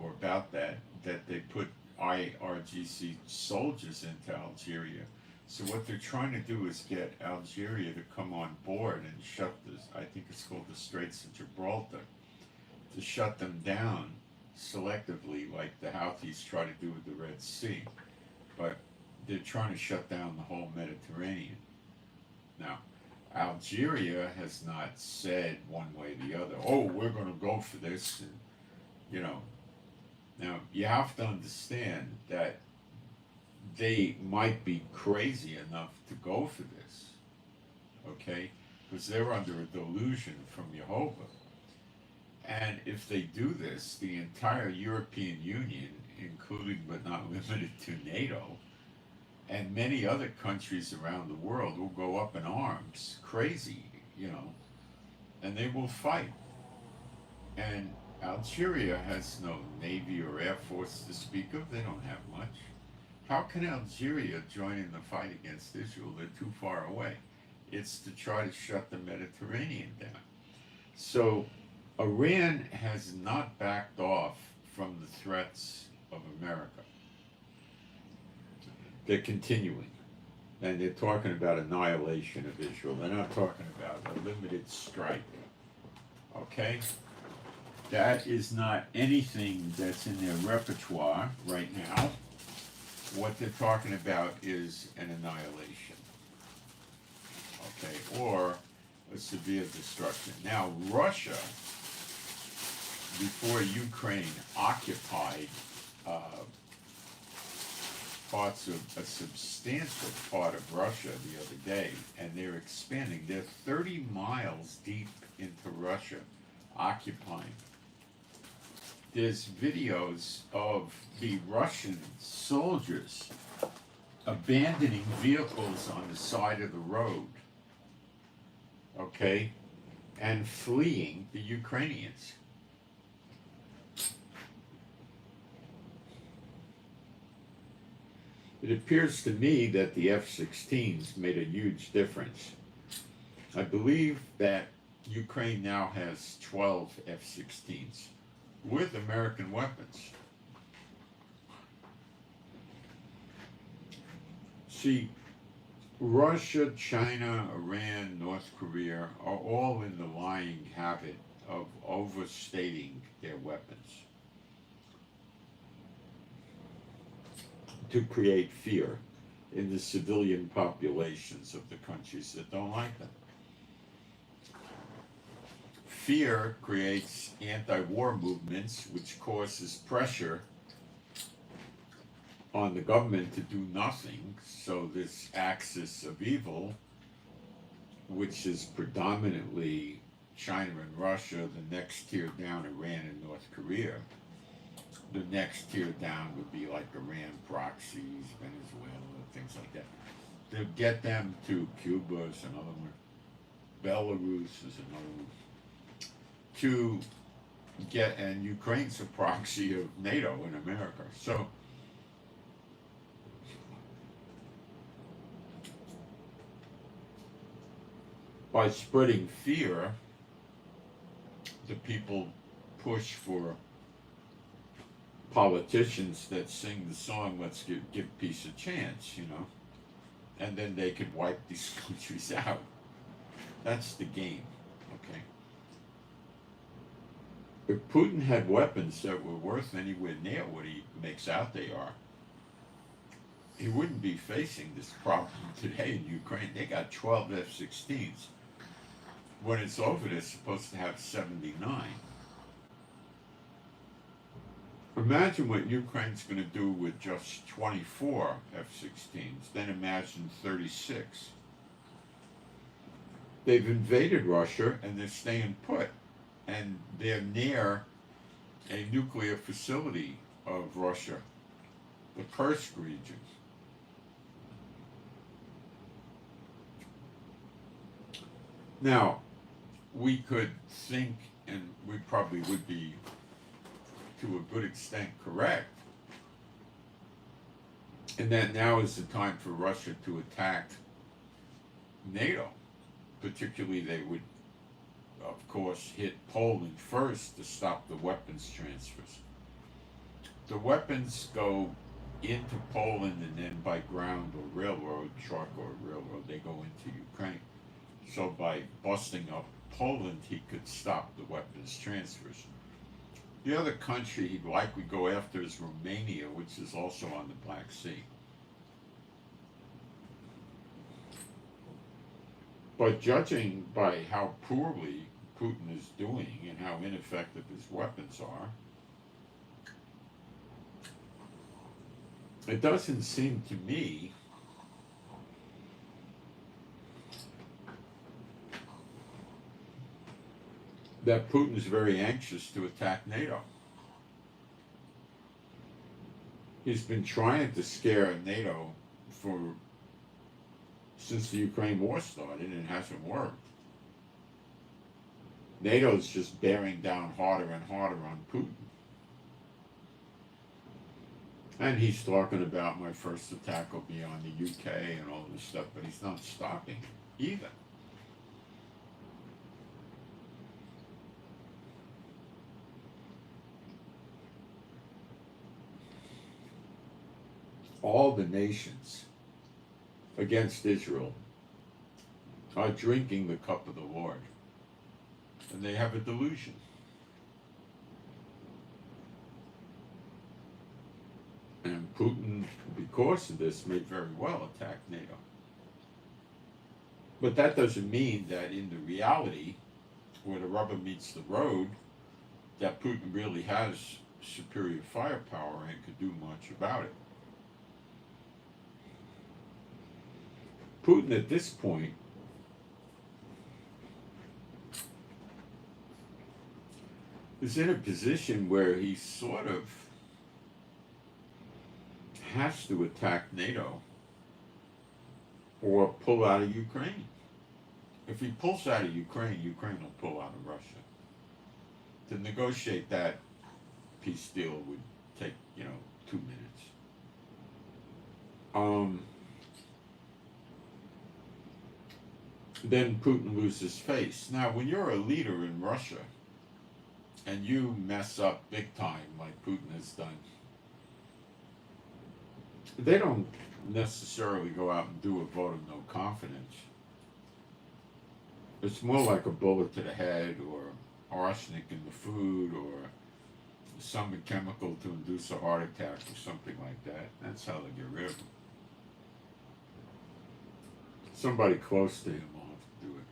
or about that, that they put IRGC soldiers into Algeria. So what they're trying to do is get Algeria to come on board and shut this, I think it's called the Straits of Gibraltar, to shut them down selectively like the Houthis try to do with the Red Sea. But they're trying to shut down the whole Mediterranean. Now, Algeria has not said one way or the other, oh, we're going to go for this, and, you know. Now, you have to understand that they might be crazy enough to go for this, okay? Because they're under a delusion from Jehovah. And if they do this, the entire European Union, including but not limited to NATO, and many other countries around the world will go up in arms, crazy, you know, and they will fight. And Algeria has no navy or air force to speak of. They don't have much. How can Algeria join in the fight against Israel? They're too far away. It's to try to shut the Mediterranean down. So Iran has not backed off from the threats of America. They're continuing, and they're talking about annihilation of Israel. They're not talking about a limited strike, okay? That is not anything that's in their repertoire right now. What they're talking about is an annihilation, okay, or a severe destruction. Now, Russia, before Ukraine occupied parts of a substantial part of Russia the other day, and they're expanding. They're 30 miles deep into Russia, occupying. There's videos of the Russian soldiers abandoning vehicles on the side of the road, okay, and fleeing the Ukrainians. It appears to me that the F-16s made a huge difference. I believe that Ukraine now has 12 F-16s with American weapons. See, Russia, China, Iran, North Korea are all in the lying habit of overstating their weapons to create fear. in the civilian populations of the countries that don't like them. Fear creates anti-war movements, which causes pressure on the government to do nothing. So this axis of evil, which is predominantly China and Russia, the next tier down Iran and North Korea. The next tier down would be like Iran proxies, Venezuela, things like that. To get them to Cuba is another one. Belarus is another one. To get, and Ukraine's a proxy of NATO in America. So by spreading fear, the people push for politicians that sing the song, let's give peace a chance, you know, and then they could wipe these countries out. That's the game, okay? If Putin had weapons that were worth anywhere near what he makes out they are, he wouldn't be facing this problem today in Ukraine. They got 12 F-16s. When it's over, they're supposed to have 79. Imagine what Ukraine's going to do with just 24 F-16s, then imagine 36. They've invaded Russia and they're staying put, and they're near a nuclear facility of Russia, the Kursk region. Now, we could think, and we probably would be to a good extent correct, and that now is the time for Russia to attack NATO. Particularly, they would, of course, hit Poland first to stop the weapons transfers. The weapons go into Poland and then by ground or railroad, truck or railroad, they go into Ukraine. So by busting up Poland, he could stop the weapons transfers. The other country he'd likely go after is Romania, which is also on the Black Sea. But judging by how poorly Putin is doing and how ineffective his weapons are, it doesn't seem to me that Putin is very anxious to attack NATO. He's been trying to scare NATO since the Ukraine war started, and it hasn't worked. NATO's just bearing down harder and harder on Putin. And he's talking about my first attack will be on the UK and all this stuff, but he's not stopping either. All the nations against Israel are drinking the cup of the Lord, and they have a delusion. And Putin, because of this, may very well attack NATO. But that doesn't mean that in the reality, where the rubber meets the road, that Putin really has superior firepower and could do much about it. Putin at this point is in a position where he sort of has to attack NATO or pull out of Ukraine. If he pulls out of Ukraine, Ukraine will pull out of Russia. To negotiate that peace deal would take, 2 minutes. Then Putin loses face. Now, when you're a leader in Russia and you mess up big time like Putin has done, they don't necessarily go out and do a vote of no confidence. It's more like a bullet to the head or arsenic in the food or some chemical to induce a heart attack or something like that. That's how they get rid of them. somebody close to him will have to do it.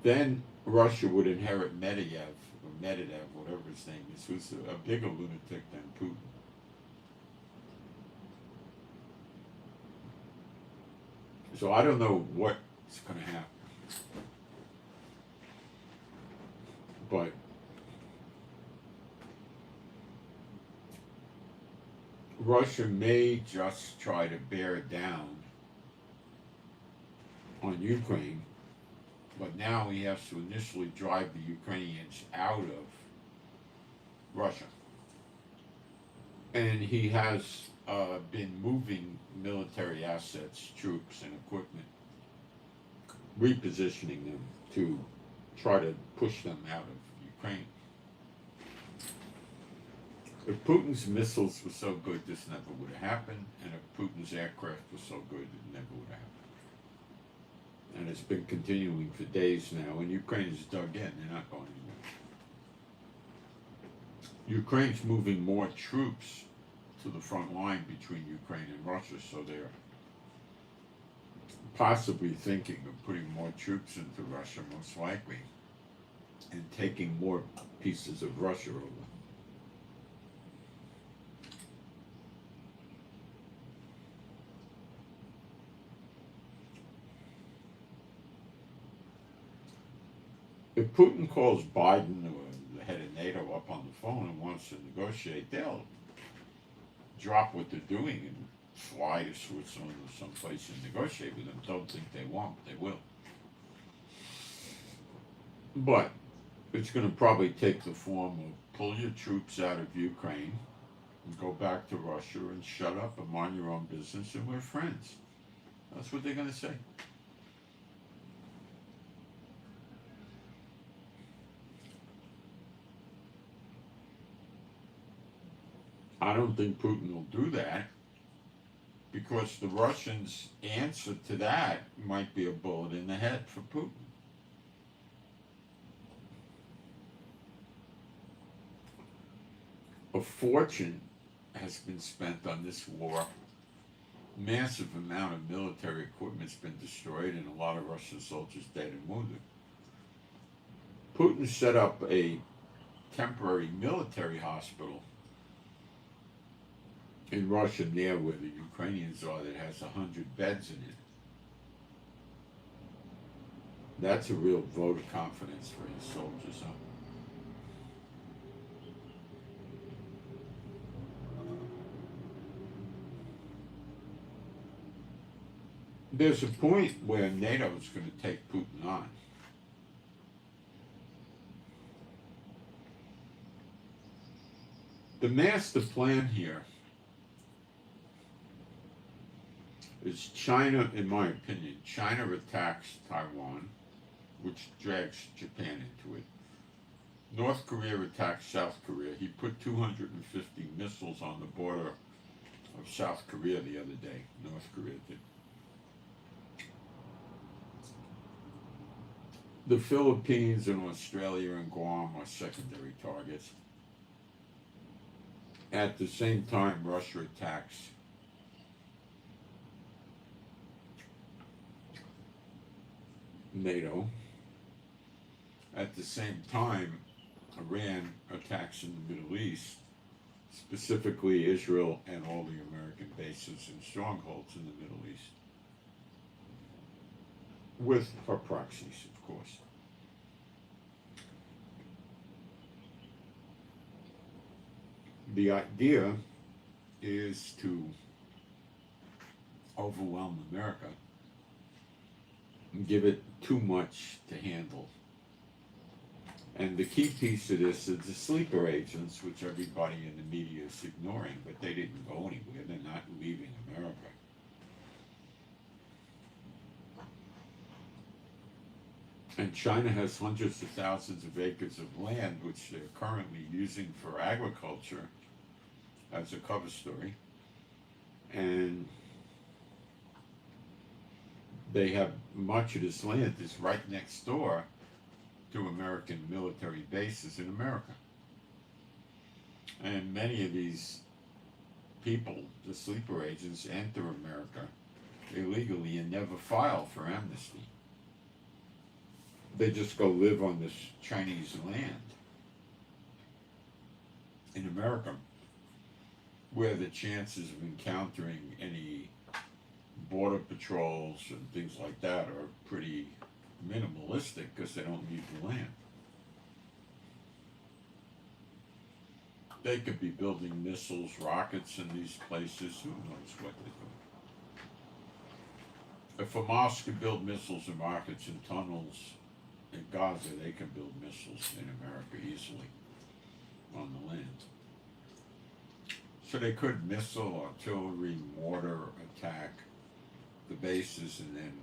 Then Russia would inherit Medvedev, whatever his name is, who's a bigger lunatic than Putin. So I don't know what's going to happen. But Russia may just try to bear down on Ukraine, but now he has to initially drive the Ukrainians out of Russia. And he has been moving military assets, troops, and equipment, repositioning them to try to push them out of Ukraine. If Putin's missiles were so good, this never would have happened, and if Putin's aircraft was so good, it never would have happened. And it's been continuing for days now, and Ukraine is dug in. They're not going anywhere. Ukraine's moving more troops to the front line between Ukraine and Russia, so they're possibly thinking of putting more troops into Russia, most likely, and taking more pieces of Russia over. If Putin calls Biden or the head of NATO up on the phone and wants to negotiate, they'll drop what they're doing and fly to Switzerland or someplace and negotiate with them. Don't think they won't, they will. But it's going to probably take the form of pull your troops out of Ukraine and go back to Russia and shut up and mind your own business and we're friends. That's what they're going to say. I don't think Putin will do that because the Russians' answer to that might be a bullet in the head for Putin. A fortune has been spent on this war. Massive amount of military equipment's been destroyed and a lot of Russian soldiers dead and wounded. Putin set up a temporary military hospital in Russia near where the Ukrainians are that has 100 beds in it. That's a real vote of confidence for his soldiers, huh? There's a point where NATO is going to take Putin on. The master plan here is China, in my opinion, China attacks Taiwan, which drags Japan into it. North Korea attacks South Korea. He put 250 missiles on the border of South Korea the other day. North Korea did. The Philippines and Australia and Guam are secondary targets. At the same time, Russia attacks NATO. At the same time, Iran attacks in the Middle East, specifically Israel and all the American bases and strongholds in the Middle East, with her proxies, of course. The idea is to overwhelm America and give it too much to handle. And the key piece of this is the sleeper agents, which everybody in the media is ignoring, but they didn't go anywhere. They're not leaving America. And China has hundreds of thousands of acres of land, which they're currently using for agriculture as a cover story. And they have much of this land is right next door to American military bases in America. And many of these people, the sleeper agents, enter America illegally and never file for amnesty. They just go live on this Chinese land in America, where the chances of encountering any border patrols and things like that are pretty minimalistic because they don't need the land. They could be building missiles, rockets in these places. Who knows what they do? If Hamas could build missiles and rockets in tunnels in Gaza, they can build missiles in America easily on the land. So they could missile, artillery, mortar attack the bases and then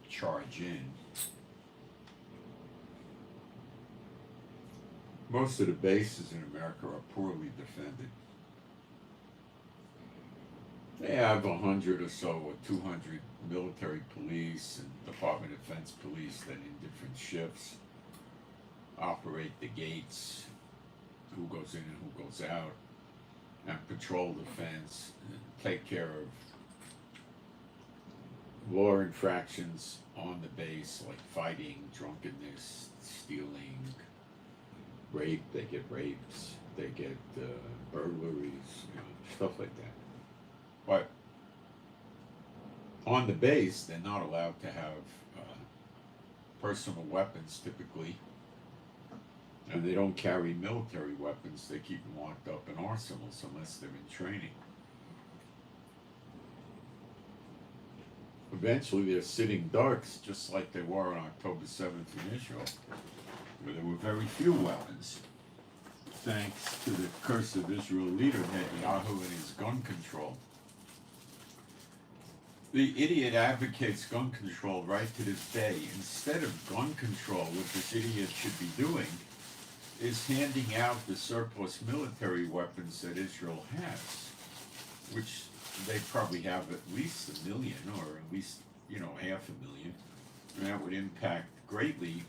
charge in. Most of the bases in America are poorly defended. They have 100 or so or 200 military police and Department of Defense police that in different shifts operate the gates, who goes in and who goes out, and patrol the fence, and take care of law infractions on the base, like fighting, drunkenness, stealing, rape. They get rapes, they get burglaries, stuff like that. But on the base, they're not allowed to have personal weapons typically, and they don't carry military weapons. They keep them locked up in arsenals unless they're in training. Eventually, they're sitting ducks, just like they were on October 7th in Israel, where there were very few weapons, thanks to the curse of Israel leader Netanyahu and his gun control. The idiot advocates gun control right to this day. Instead of gun control, what this idiot should be doing is handing out the surplus military weapons that Israel has, which they probably have at least 1 million, or at least, 500,000. And that would impact greatly,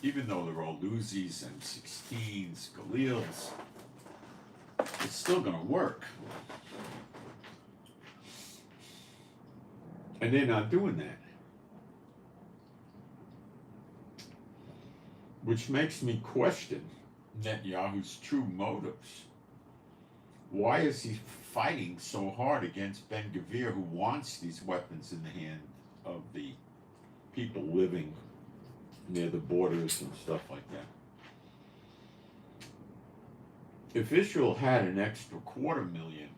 even though they're all Uzis and 16s, Galils, it's still going to work. And they're not doing that. Which makes me question Netanyahu's true motives. Why is he fighting so hard against Ben-Gvir, who wants these weapons in the hand of the people living near the borders and stuff like that? If Israel had an extra 250,000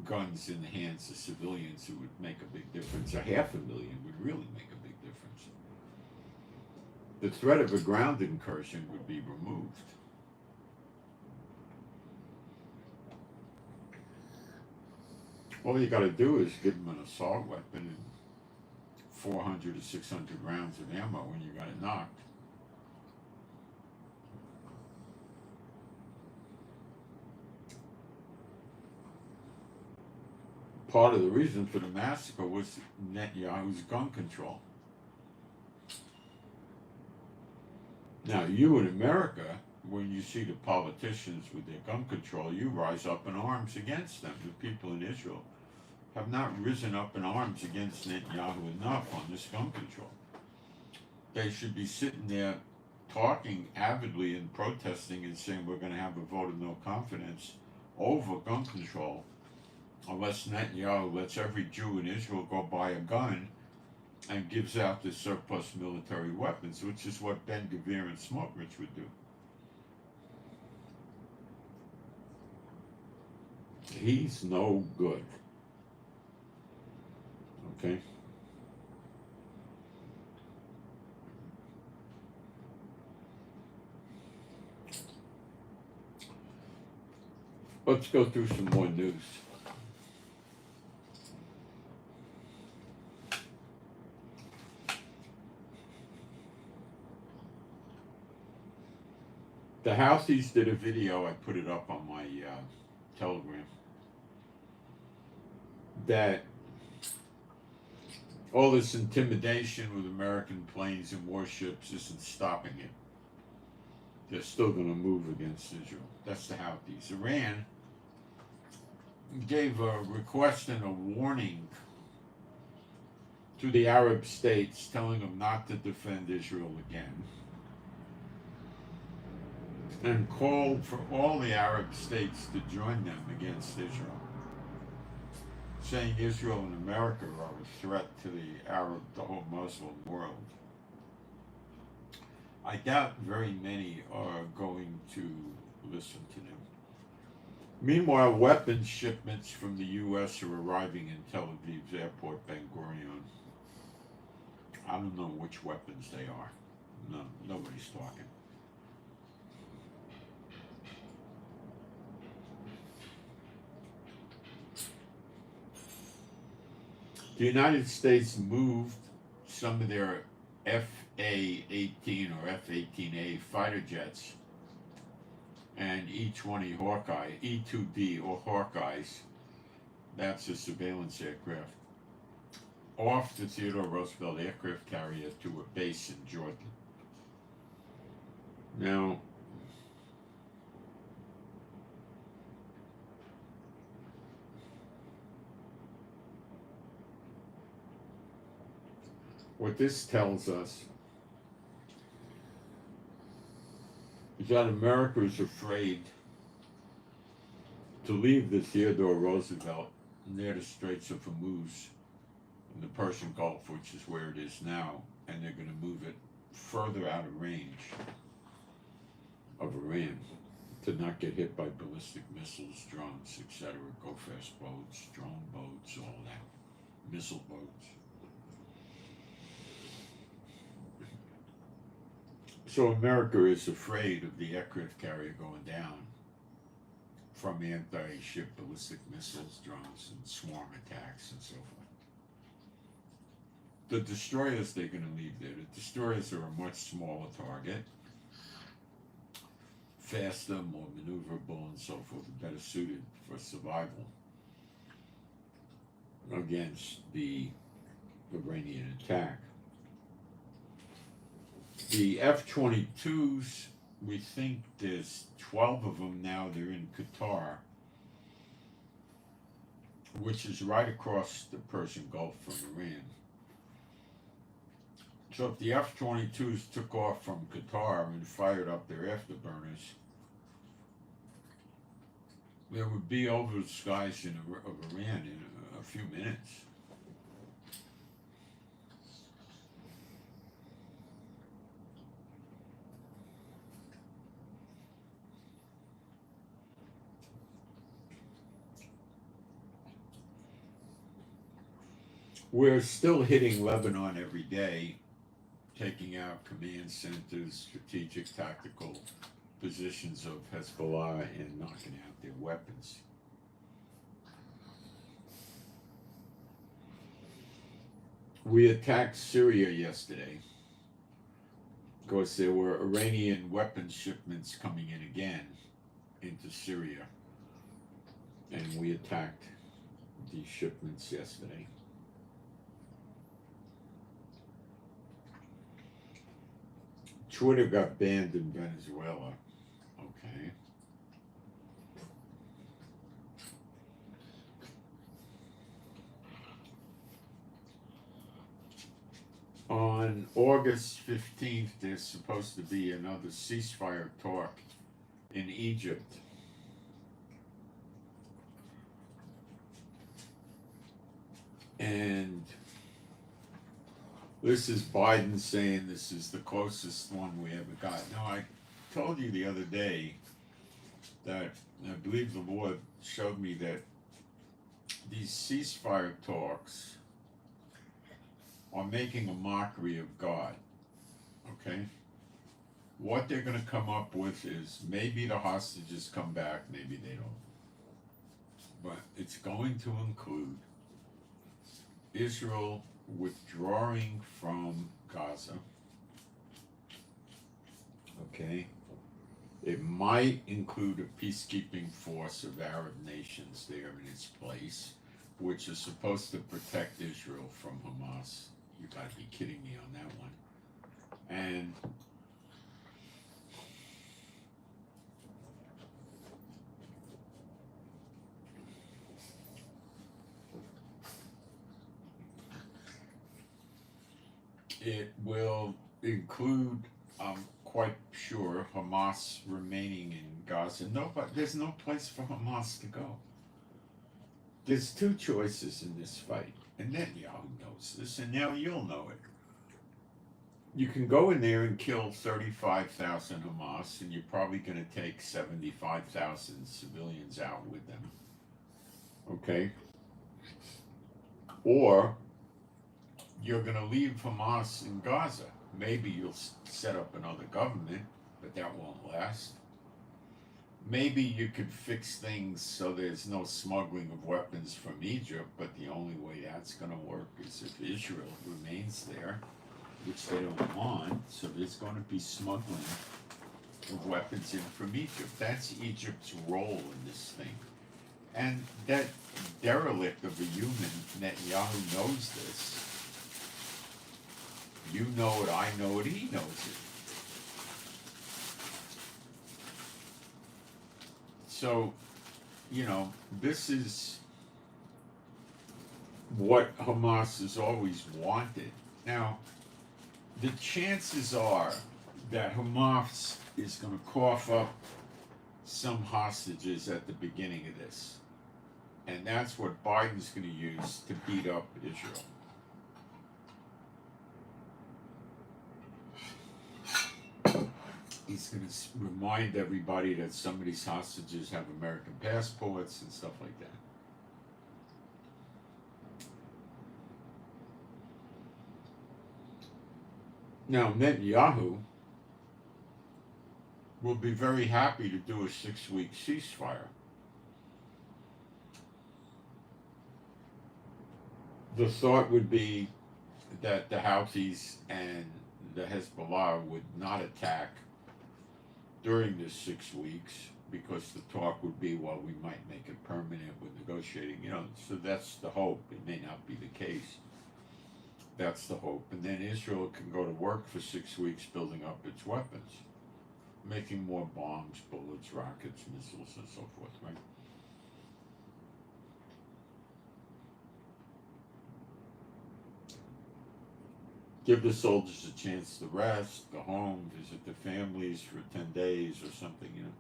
guns in the hands of civilians, it would make a big difference. 500,000 would really make a big difference. The threat of a ground incursion would be removed. All you got to do is give them an assault weapon and 400 to 600 rounds of ammo when you got it knocked. Part of the reason for the massacre was Netanyahu's gun control. Now, you in America, when you see the politicians with their gun control, you rise up in arms against them. The people in Israel have not risen up in arms against Netanyahu enough on this gun control. They should be sitting there talking avidly and protesting and saying we're going to have a vote of no confidence over gun control unless Netanyahu lets every Jew in Israel go buy a gun and gives out the surplus military weapons, which is what Ben-Gvir and Smotrich would do. He's no good. Okay? Let's go through some more news. The Houthis did a video, I put it up on my Telegram, that all this intimidation with American planes and warships isn't stopping it. They're still going to move against Israel. That's the Houthis. Iran gave a request and a warning to the Arab states, telling them not to defend Israel again, and called for all the Arab states to join them against Israel, saying Israel and America are a threat to the whole Muslim world. I doubt very many are going to listen to them. Meanwhile, weapons shipments from the U.S. are arriving in Tel Aviv's airport, Ben Gurion. I don't know which weapons they are. No, nobody's talking. The United States moved some of their FA-18 or F-18A fighter jets and E-20 Hawkeye, E-2D or Hawkeyes, that's a surveillance aircraft, off the Theodore Roosevelt aircraft carrier to a base in Jordan. Now, what this tells us is that America is afraid to leave the Theodore Roosevelt near the Straits of Hormuz in the Persian Gulf, which is where it is now, and they're going to move it further out of range of Iran to not get hit by ballistic missiles, drones, etc., go-fast boats, drone boats, all that, missile boats. So America is afraid of the aircraft carrier going down from anti-ship ballistic missiles, drones, and swarm attacks and so forth. The destroyers they're going to leave there. The destroyers are a much smaller target, faster, more maneuverable, and so forth, better suited for survival against the Iranian attack. The F-22s, we think there's 12 of them now. They're in Qatar, which is right across the Persian Gulf from Iran. So if the F-22s took off from Qatar and fired up their afterburners, they would be over the skies of Iran in a few minutes. We're still hitting Lebanon every day, taking out command centers, strategic tactical positions of Hezbollah, and knocking out their weapons. We attacked Syria yesterday because there were Iranian weapons shipments coming in again into Syria, and we attacked these shipments yesterday. Twitter got banned in Venezuela. Okay. On August 15th, there's supposed to be another ceasefire talk in Egypt. And this is Biden saying this is the closest one we ever got. Now, I told you the other day that I believe the Lord showed me that these ceasefire talks are making a mockery of God, okay? What they're going to come up with is maybe the hostages come back, maybe they don't. But it's going to include Israel withdrawing from Gaza, okay? It might include a peacekeeping force of Arab nations there in its place, which is supposed to protect Israel from Hamas. You gotta be kidding me on that one. And It will include, I'm quite sure, Hamas remaining in Gaza. No, but there's no place for Hamas to go. There's two choices in this fight, and Netanyahu knows this, and now you'll know it. You can go in there and kill 35,000 Hamas, and you're probably going to take 75,000 civilians out with them. Okay? Or you're going to leave Hamas in Gaza. Maybe you'll set up another government, but that won't last. Maybe you could fix things so there's no smuggling of weapons from Egypt, but the only way that's going to work is if Israel remains there, which they don't want, so there's going to be smuggling of weapons in from Egypt. That's Egypt's role in this thing. And that derelict of a human, Netanyahu, knows this. You know it, I know it, he knows it. So, you know, this is what Hamas has always wanted. Now, the chances are that Hamas is going to cough up some hostages at the beginning of this. And that's what Biden's going to use to beat up Israel. He's going to remind everybody that some of these hostages have American passports and stuff like that. Now, Netanyahu will be very happy to do a 6-week ceasefire. The thought would be that the Houthis and the Hezbollah would not attack during this 6 weeks, because the talk would be, well, we might make it permanent with negotiating, you know, so that's the hope. It may not be the case. That's the hope. And then Israel can go to work for 6 weeks building up its weapons, making more bombs, bullets, rockets, missiles, and so forth, right? Give the soldiers a chance to rest, go home, visit their families for 10 days or something, you know.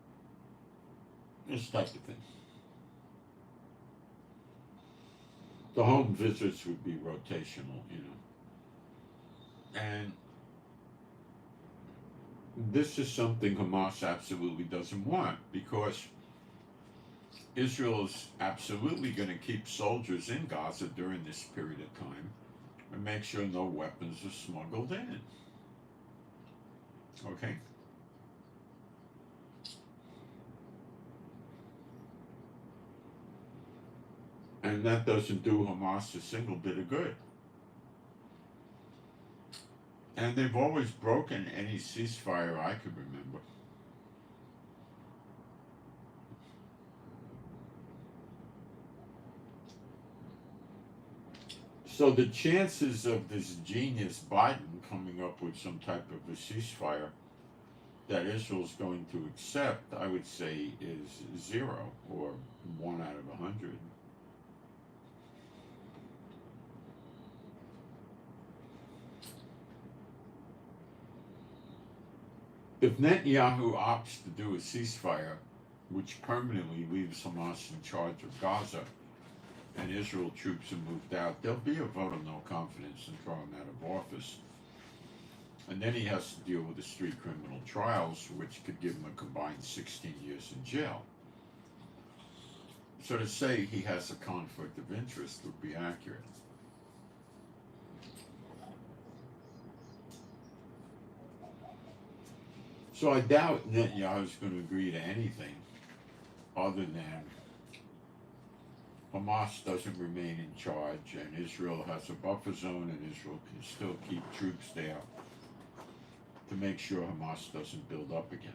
This type of thing. The home visits would be rotational, you know. And this is something Hamas absolutely doesn't want, because Israel is absolutely going to keep soldiers in Gaza during this period of time and make sure no weapons are smuggled in. Okay? And that doesn't do Hamas a single bit of good. And they've always broken any ceasefire I could remember. So the chances of this genius Biden coming up with some type of a ceasefire that Israel's going to accept, I would say, is 0 or 1 out of 100. If Netanyahu opts to do a ceasefire, which permanently leaves Hamas in charge of Gaza, and Israel troops are moved out, there'll be a vote of no confidence and throw him out of office. And then he has to deal with the street criminal trials, which could give him a combined 16 years in jail. So to say he has a conflict of interest would be accurate. So I doubt Netanyahu's going to agree to anything other than Hamas doesn't remain in charge, and Israel has a buffer zone, and Israel can still keep troops there to make sure Hamas doesn't build up again.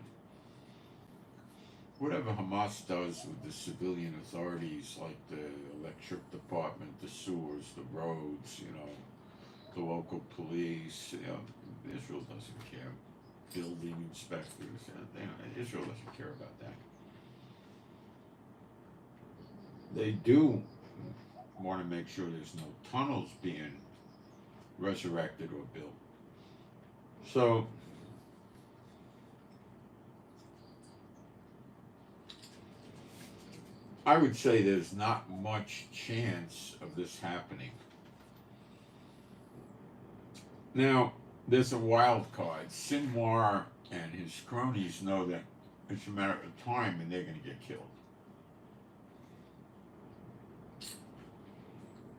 Whatever Hamas does with the civilian authorities, like the electric department, the sewers, the roads, you know, the local police, you know, Israel doesn't care. Building inspectors, Israel doesn't care about that. They do want to make sure there's no tunnels being resurrected or built. So I would say there's not much chance of this happening. Now, there's a wild card. Sinwar and his cronies know that it's a matter of time and they're going to get killed.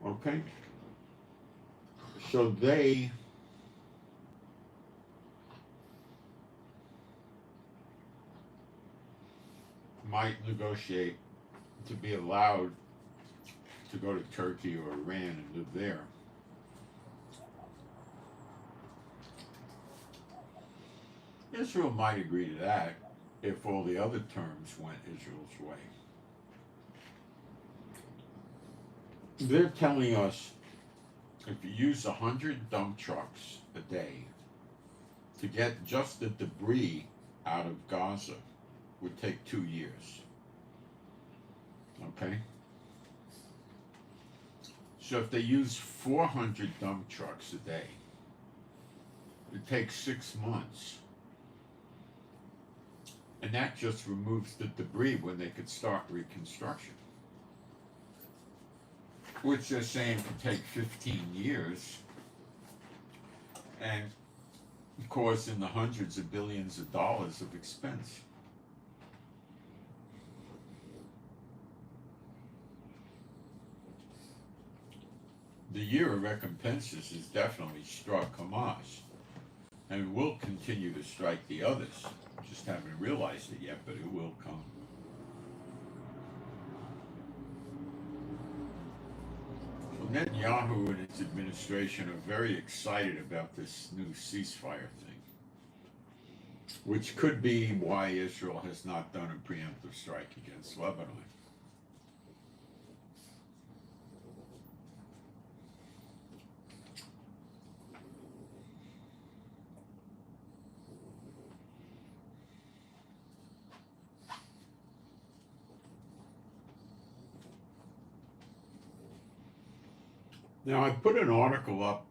Okay? So they might negotiate to be allowed to go to Turkey or Iran and live there. Israel might agree to that if all the other terms went Israel's way. They're telling us if you use 100 dump trucks a day to get just the debris out of Gaza would take 2 years. Okay? So if they use 400 dump trucks a day, it takes 6 months. And that just removes the debris when they could start reconstruction. Which they're saying could take 15 years and cause in the hundreds of billions of dollars of expense. The year of recompenses has definitely struck Hamas and will continue to strike the others. Just haven't realized it yet, but it will come. So Netanyahu and his administration are very excited about this new ceasefire thing, which could be why Israel has not done a preemptive strike against Lebanon. Now, I put an article up,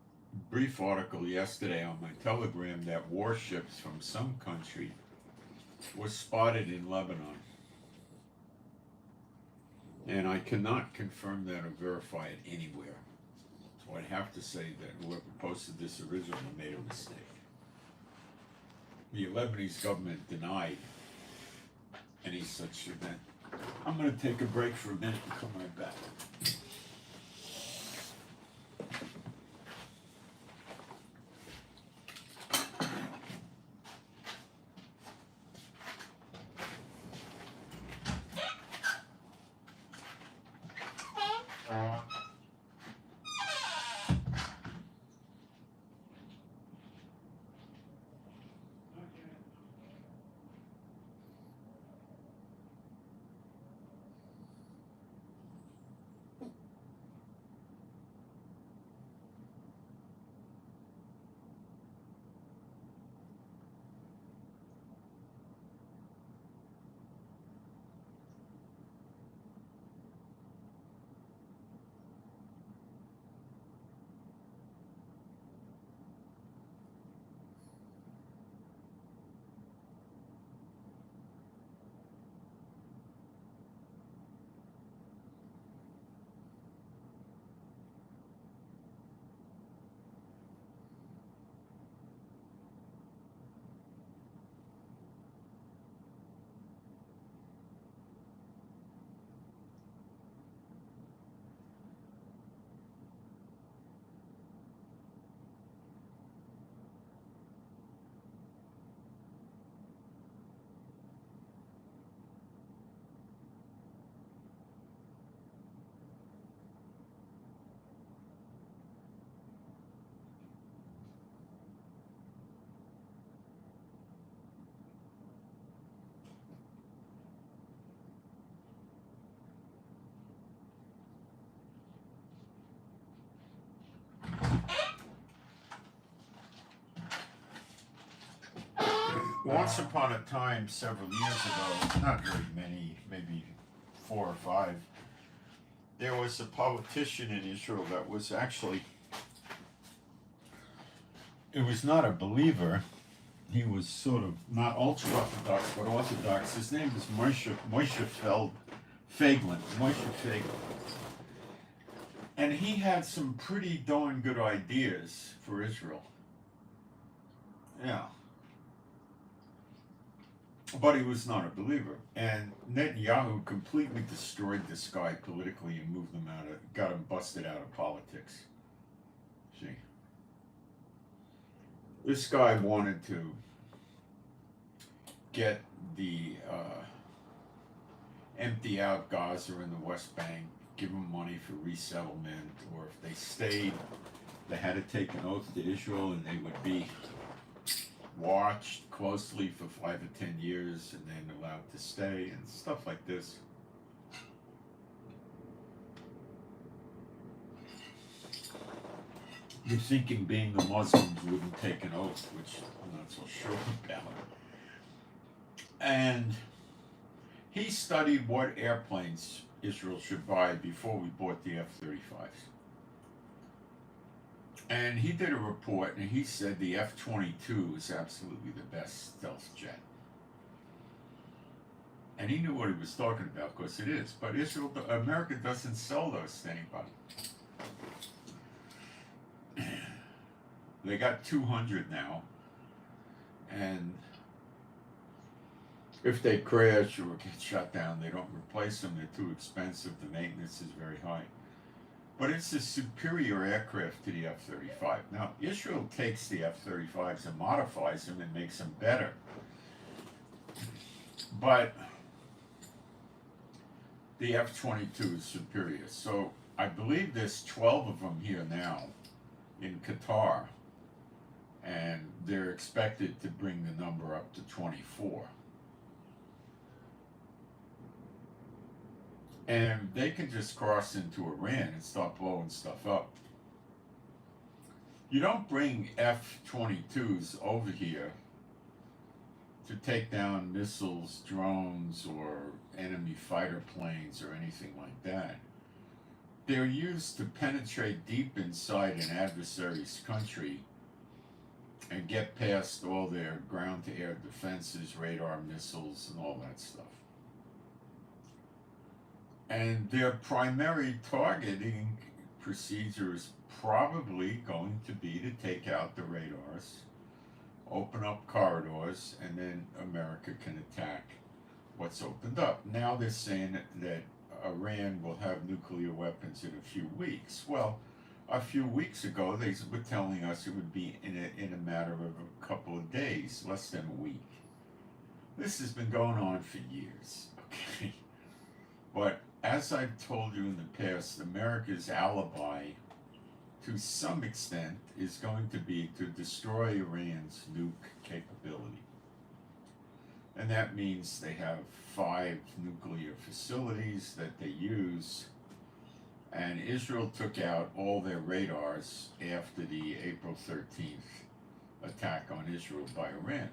brief article yesterday on my Telegram that warships from some country were spotted in Lebanon. And I cannot confirm that or verify it anywhere. So I'd have to say that whoever posted this originally made a mistake. The Lebanese government denied any such event. I'm going to take a break for a minute and come right back. Once upon a time, several years ago, not very many, maybe 4 or 5, there was a politician in Israel that was actually He was not a believer. He was sort of not ultra orthodox, but orthodox. His name is Feiglin. Moshe Feiglin. And he had some pretty darn good ideas for Israel. Yeah. But he was not a believer. And Netanyahu completely destroyed this guy politically and moved him got him busted out of politics. See? This guy wanted to get the empty out Gaza and the West Bank, give them money for resettlement, or if they stayed, they had to take an oath to Israel and they would be watched closely for 5 or 10 years and then allowed to stay and stuff like this. You're thinking being the Muslims wouldn't take an oath, which I'm not so sure about. And he studied what airplanes Israel should buy before we bought the F-35s. And he did a report, and he said the F-22 is absolutely the best stealth jet. And he knew what he was talking about, because it is. But America doesn't sell those to anybody. They got 200 now, and if they crash or get shut down, they don't replace them. They're too expensive. The maintenance is very high. But it's a superior aircraft to the F-35. Now, Israel takes the F-35s and modifies them and makes them better. But the F-22 is superior. So I believe there's 12 of them here now in Qatar, and they're expected to bring the number up to 24. And they can just cross into Iran and start blowing stuff up. You don't bring F-22s over here to take down missiles, drones, or enemy fighter planes or anything like that. They're used to penetrate deep inside an adversary's country and get past all their ground-to-air defenses, radar, missiles, and all that stuff. And their primary targeting procedure is probably going to be to take out the radars, open up corridors, and then America can attack what's opened up. Now they're saying that Iran will have nuclear weapons in a few weeks. Well, a few weeks ago, they were telling us it would be in a matter of a couple of days, less than a week. This has been going on for years, okay? But as I've told you in the past, America's alibi, to some extent, is going to be to destroy Iran's nuke capability. And that means they have 5 nuclear facilities that they use. And Israel took out all their radars after the April 13th attack on Israel by Iran.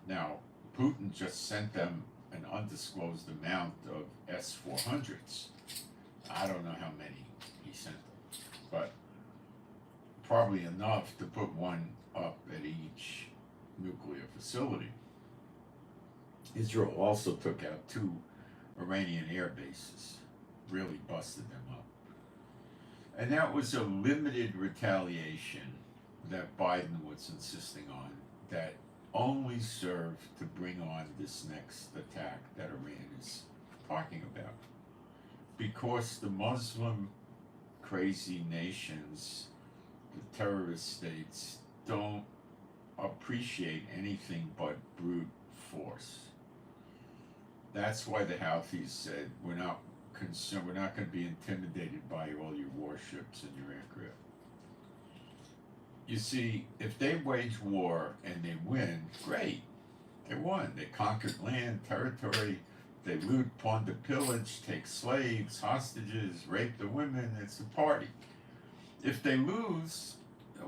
Now, Putin just sent them an undisclosed amount of S-400s. I don't know how many he sent them, but probably enough to put one up at each nuclear facility. Israel also took out 2 Iranian air bases, really busted them up. And that was a limited retaliation that Biden was insisting on, that only served to bring on this next attack that Iran is talking about. Because the Muslim crazy nations, the terrorist states, don't appreciate anything but brute force. That's why the Houthis said, we're not concerned, we're not going to be intimidated by all your warships and your aircraft. You see, if they wage war and they win, great. They won. They conquered land, territory, they loot, plunder, pillage, take slaves, hostages, rape the women. It's a party. If they lose,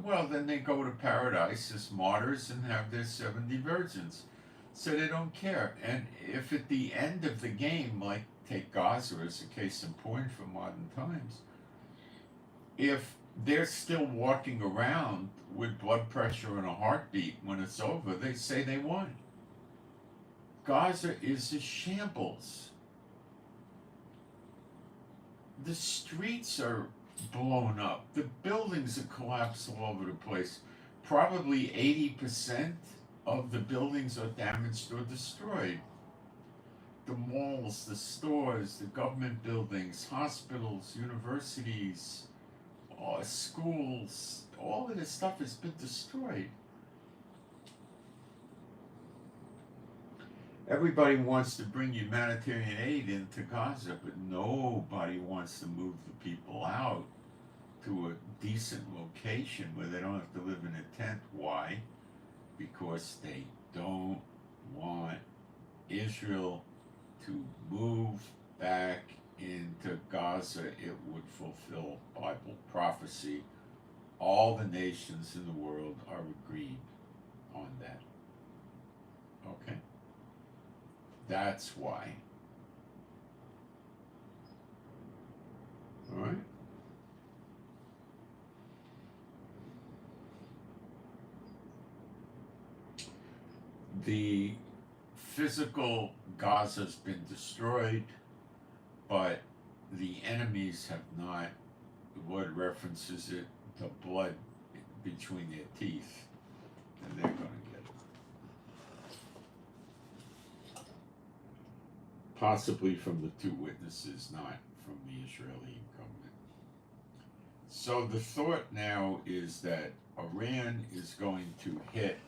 well, then they go to paradise as martyrs and have their 70 virgins. So they don't care. And if at the end of the game, like take Gaza as a case in point for modern times, if they're still walking around with blood pressure and a heartbeat when it's over. They say they won. Gaza is a shambles. The streets are blown up. The buildings are collapsed all over the place. Probably 80% of the buildings are damaged or destroyed. The malls, the stores, the government buildings, hospitals, universities, schools, all of this stuff has been destroyed. Everybody wants to bring humanitarian aid into Gaza, but nobody wants to move the people out to a decent location where they don't have to live in a tent. Why? Because they don't want Israel to move back into Gaza. It would fulfill Bible prophecy. All the nations in the world are agreed on that. Okay? That's why. All right? The physical Gaza's been destroyed, but the enemies have not. The word references it, the blood between their teeth, and they're going to get it. Possibly from the two witnesses, not from the Israeli government. So the thought now is that Iran is going to hit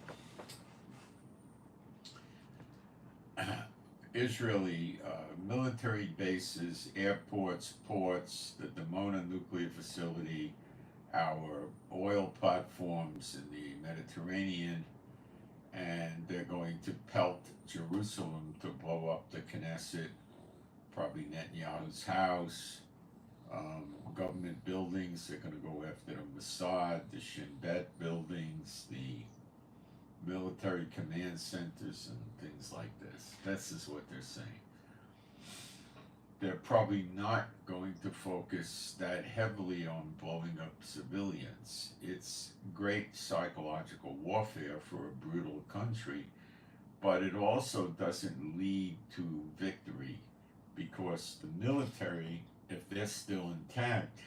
Israeli military bases, airports, ports, the Dimona nuclear facility, our oil platforms in the Mediterranean, and they're going to pelt Jerusalem to blow up the Knesset, probably Netanyahu's house, government buildings. They're going to go after the Mossad, the Shin Bet buildings, the military command centers, and things like this. This is what they're saying. They're probably not going to focus that heavily on blowing up civilians. It's great psychological warfare for a brutal country, but it also doesn't lead to victory, because the military, if they're still intact,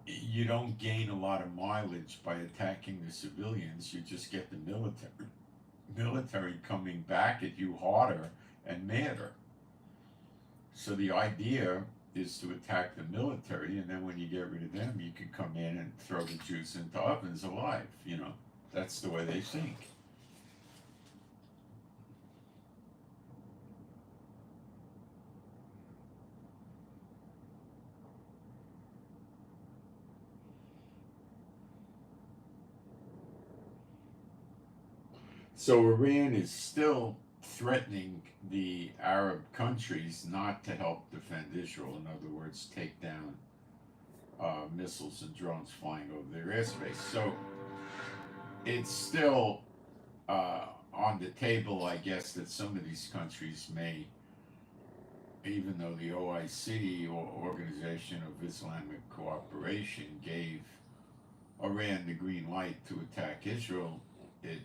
you don't gain a lot of mileage by attacking the civilians. You just get the military coming back at you harder and madder. So the idea is to attack the military, and then when you get rid of them, you can come in and throw the Jews into ovens alive. You know, that's the way they think. So Iran is still threatening the Arab countries not to help defend Israel. In other words, take down missiles and drones flying over their airspace. So it's still on the table, I guess, that some of these countries may, even though the OIC, or Organization of Islamic Cooperation, gave Iran the green light to attack Israel, it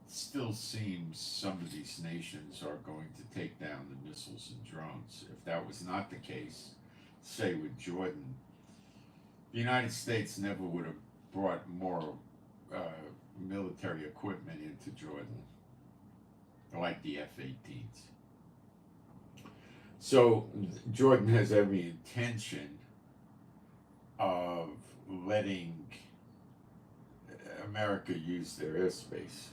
still seems some of these nations are going to take down the missiles and drones. If that was not the case, say with Jordan, the United States never would have brought more military equipment into Jordan, like the F-18s. So Jordan has every intention of letting America use their airspace.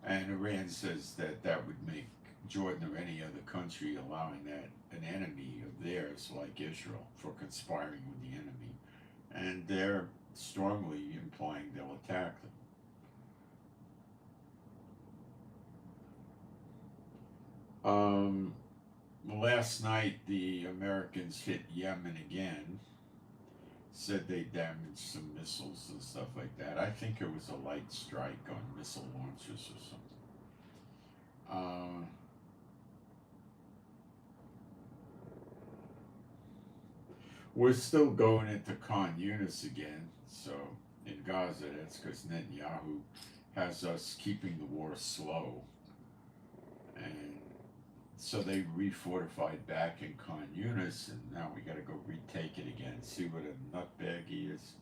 And Iran says that that would make Jordan or any other country allowing that an enemy of theirs, like Israel, for conspiring with the enemy. And they're strongly implying they'll attack them. Last night, the Americans hit Yemen again. Said they damaged some missiles and stuff like that. I think it was a light strike on missile launchers or something. We're still going into Khan Yunis again, so in Gaza, that's because Netanyahu has us keeping the war slow. And so they refortified back in Khan Yunis, and now we gotta go retake it again, see what a nutbag he is.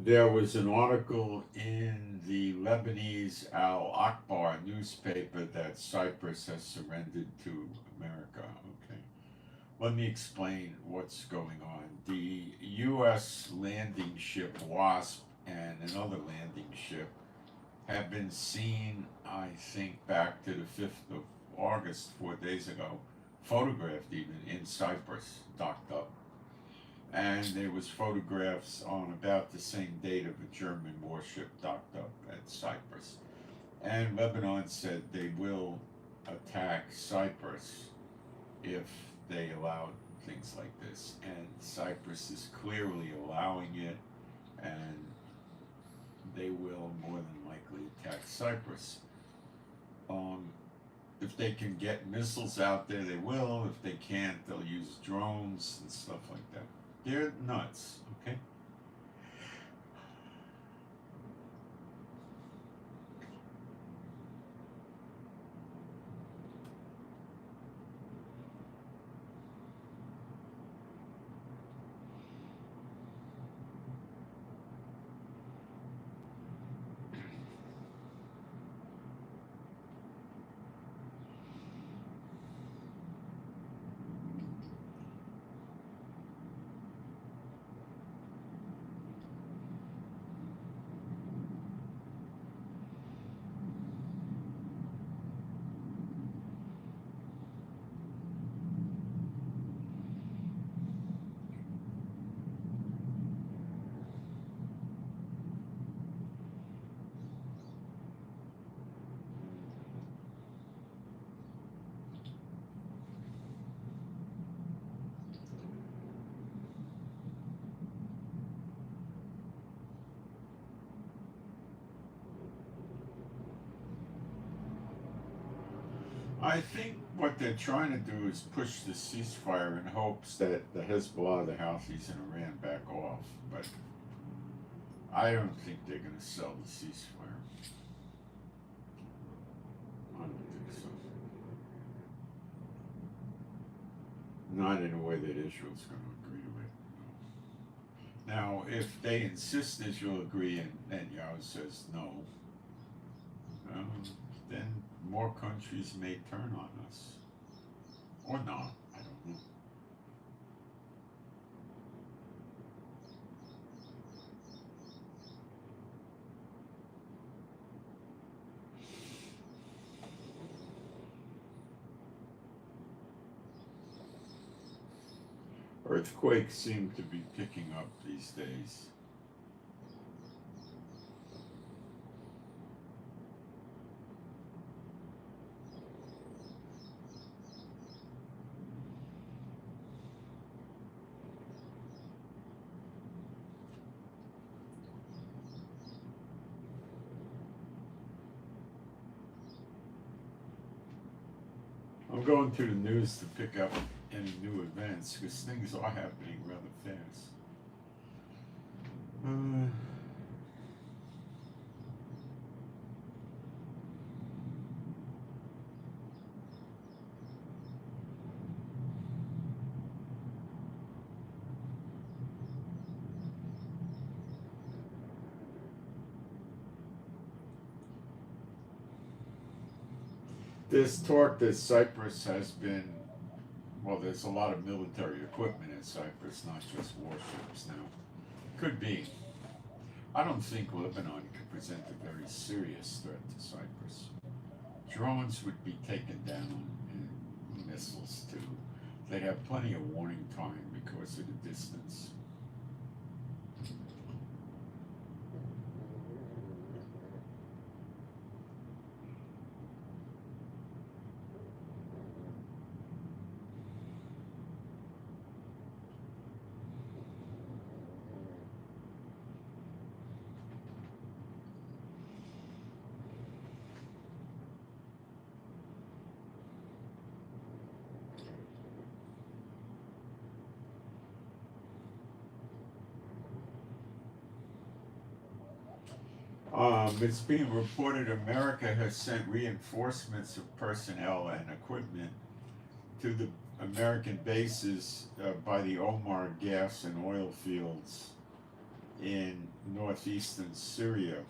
There was an article in the Lebanese Al Akbar newspaper that Cyprus has surrendered to America. Okay. Let me explain what's going on. The U.S. landing ship Wasp and another landing ship have been seen, I think, back to the 5th of August, 4 days ago, photographed even in Cyprus, docked up. And there was photographs on about the same date of a German warship docked up at Cyprus. And Lebanon said they will attack Cyprus if they allow things like this. And Cyprus is clearly allowing it, and they will more than likely attack Cyprus. If they can get missiles out there, they will. If they can't, they'll use drones and stuff like that. They're nuts, okay? I think what they're trying to do is push the ceasefire in hopes that the Hezbollah, the Houthis, and Iran back off. But I don't think they're going to sell the ceasefire. I don't think so. Not in a way that Israel's going to agree to it. No. Now, if they insist Israel agree and Netanyahu says no, then more countries may turn on us. Or not, I don't know. Earthquakes seem to be picking up these days. I'm going to the news to pick up any new events because things are happening rather fast. There's talk that Cyprus has been, well, there's a lot of military equipment in Cyprus, not just warships now. Could be. I don't think Lebanon could present a very serious threat to Cyprus. Drones would be taken down and missiles too. They'd have plenty of warning time because of the distance. It's being reported America has sent reinforcements of personnel and equipment to the American bases by the Omar gas and oil fields in northeastern Syria,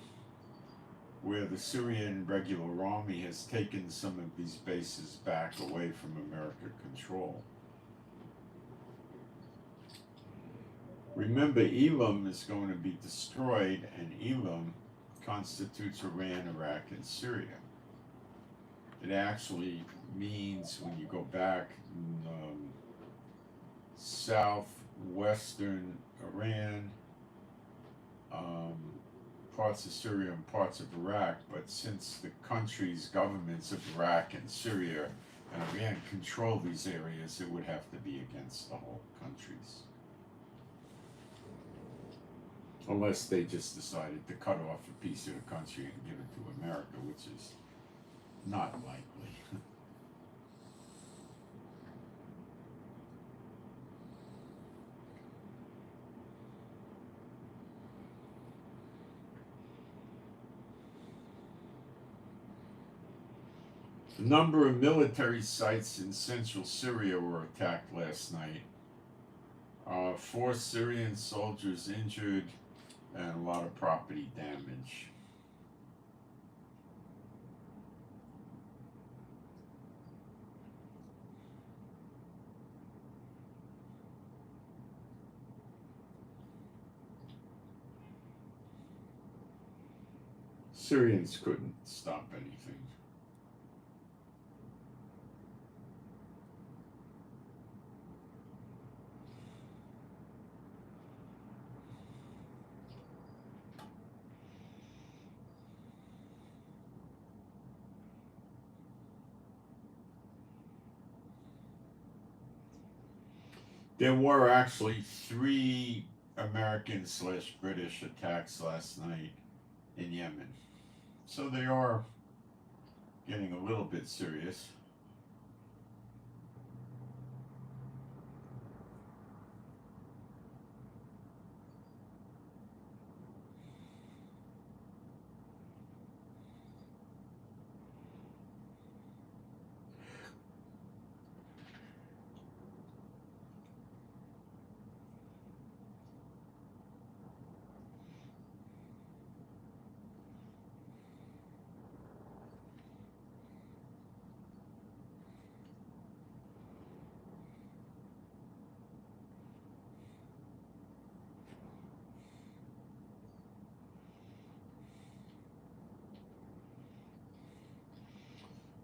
where the Syrian regular army has taken some of these bases back away from American control. Remember, Elam is going to be destroyed, and Elam constitutes Iran, Iraq, and Syria. It actually means, when you go back, southwestern Iran, parts of Syria and parts of Iraq, but since the countries, governments of Iraq and Syria and Iran control these areas, it would have to be against the whole countries. Unless they just decided to cut off a piece of the country and give it to America, which is not likely. A number of military sites in central Syria were attacked last night. 4 Syrian soldiers injured and a lot of property damage. Syrians couldn't stop anything. There were actually 3 American/British attacks last night in Yemen. So they are getting a little bit serious.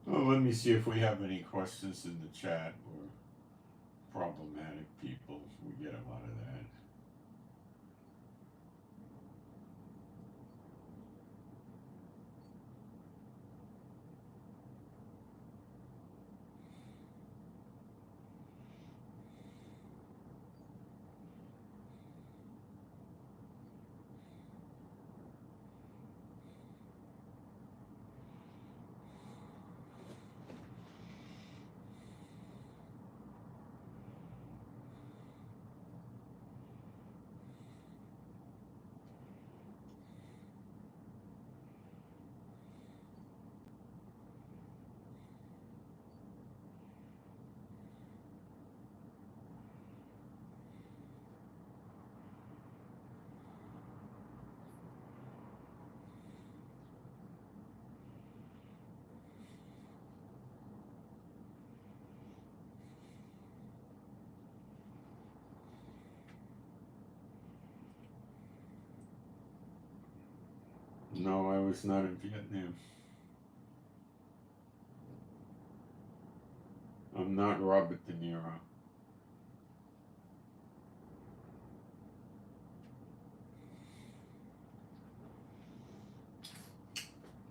Well, let me see if we have any questions in the chat or problematic people. We get a lot of that. No, I was not in Vietnam. I'm not Robert De Niro.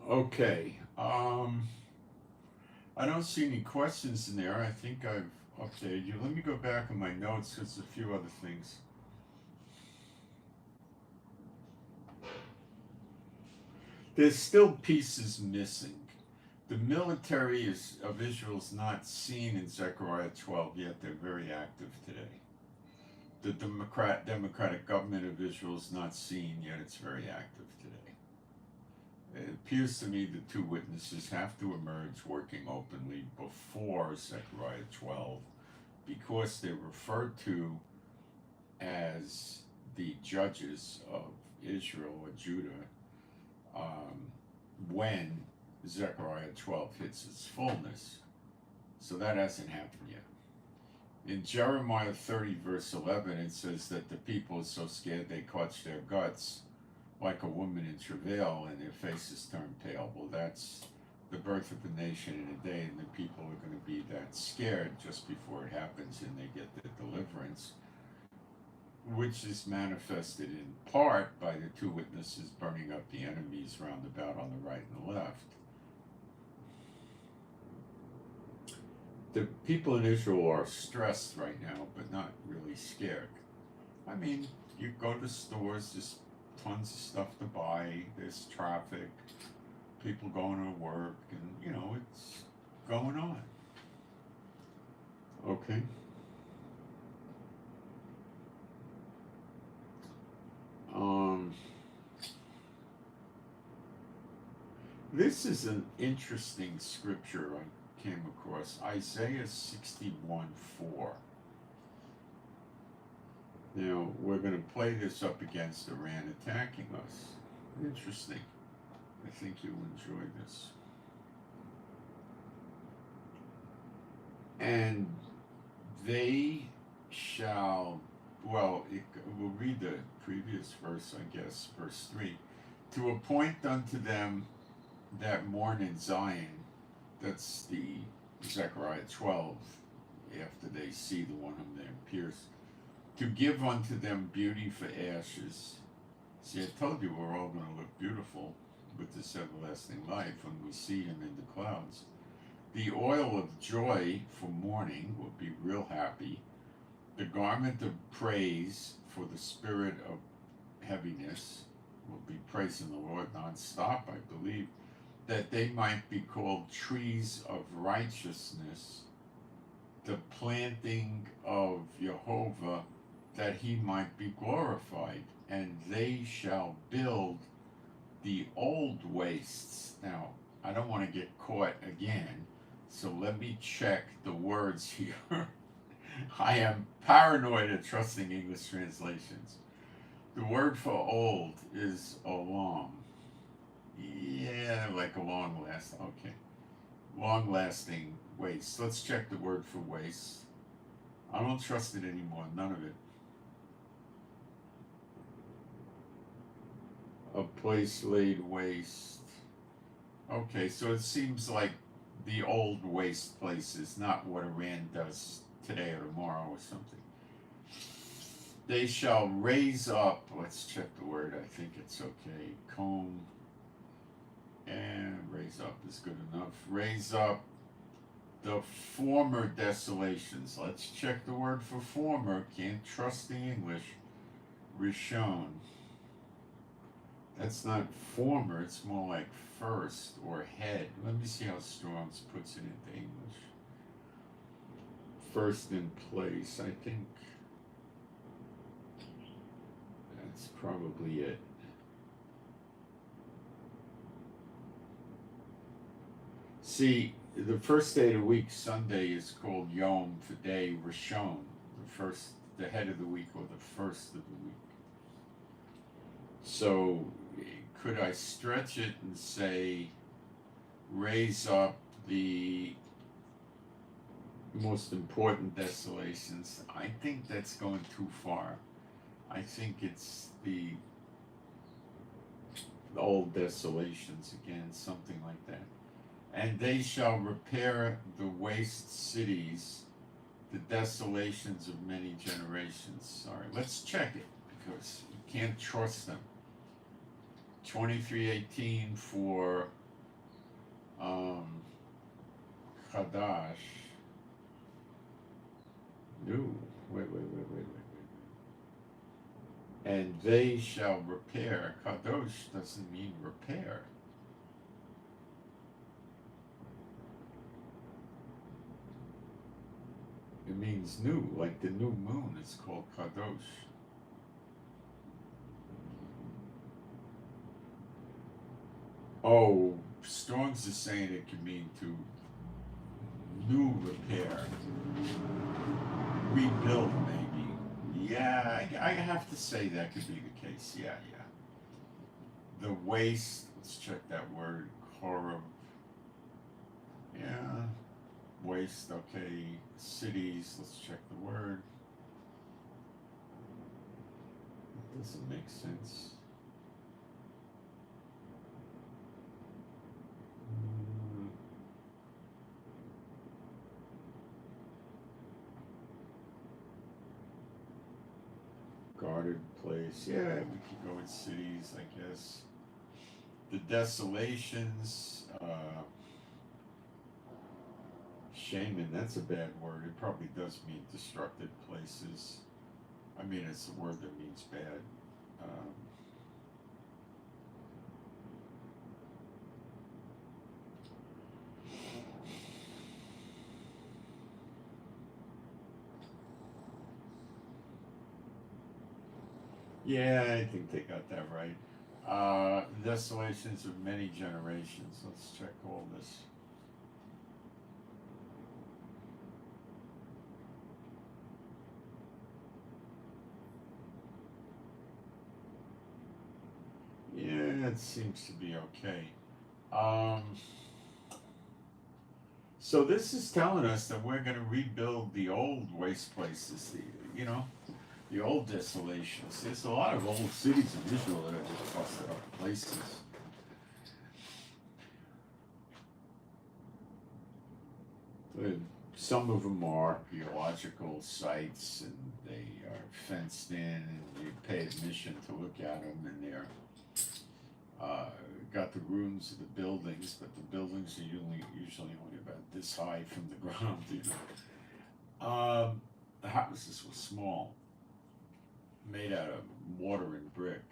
Okay. I don't see any questions in there. I think I've updated you. Let me go back on my notes. There's a few other things. There's still pieces missing. The military of Israel is not seen in Zechariah 12 yet. They're very active today. The democratic government of Israel is not seen yet. It's very active today. It appears to me the two witnesses have to emerge working openly before Zechariah 12 because they're referred to as the judges of Israel or Judah when Zechariah 12 hits its fullness. So that hasn't happened yet. In Jeremiah 30 verse 11 it says that the people are so scared they clutch their guts like a woman in travail and their faces turn pale. Well, that's the birth of a nation in a day, and the people are going to be that scared just before it happens and they get the deliverance, which is manifested in part by the two witnesses burning up the enemies round about on the right and the left. The people in Israel are stressed right now, but not really scared. I mean, you go to stores, there's tons of stuff to buy, there's traffic, people going to work, and it's going on. Okay. This is an interesting scripture I came across, Isaiah 61:4. Now, we're going to play this up against Iran attacking us. Interesting. I think you'll enjoy this. And they shall, we'll read the previous verse, I guess, verse 3. To appoint unto them that mourn in Zion, that's the Zechariah 12, after they see the one whom they have pierced, to give unto them beauty for ashes. See, I told you we're all going to look beautiful with this everlasting life when we see him in the clouds. The oil of joy for mourning will be real happy. The garment of praise for the spirit of heaviness will be praising the Lord nonstop, I believe, that they might be called trees of righteousness, the planting of Jehovah, that he might be glorified, and they shall build the old wastes. Now, I don't want to get caught again, so let me check the words here. I am paranoid at trusting English translations. The word for old is olam. Yeah, like a long last. Okay. Long lasting waste. Let's check the word for waste. I don't trust it anymore. None of it. A place laid waste. Okay, so it seems like the old waste places, not what Iran does today or tomorrow or something. They shall raise up, let's check the word, I think it's okay, comb, and raise up is good enough. Raise up the former desolations. Let's check the word for former, can't trust the English. Rishon. That's not former, it's more like first or head. Let me see how Strong's puts it into English. First in place, I think. That's probably it. See, the first day of the week, Sunday, is called Yom Today Rishon, the head of the week or the first of the week. So, could I stretch it and say, raise up the most important desolations? I think that's going too far. I think it's the old desolations again, something like that. And they shall repair the waste cities, the desolations of many generations. Sorry, let's check it because you can't trust them. 23:18 for Chadash. No, wait. And they shall repair. Kadosh doesn't mean repair. It means new, like the new moon is called Kadosh. Oh, Strong's is saying it can mean to new repair, rebuild maybe. Yeah, I have to say that could be the case. Yeah, yeah. The waste, let's check that word, horror. Yeah, waste, okay. Cities, let's check the word. It doesn't make sense. Guarded place. Yeah, we could go in cities, I guess. The desolations, shaman, that's a bad word. It probably does mean destructed places. I mean, it's a word that means bad. Um, yeah, I think they got that right. Desolations of many generations. Let's check all this. Yeah, it seems to be okay. Um, so this is telling us that we're going to rebuild the old waste places, the old desolations. There's a lot of old cities in Israel that are just busted up places. Some of them are archaeological sites, and they are fenced in, and you pay admission to look at them, and they're got the rooms of the buildings, but the buildings are usually only about this high from the ground. The houses were small, made out of mortar and brick,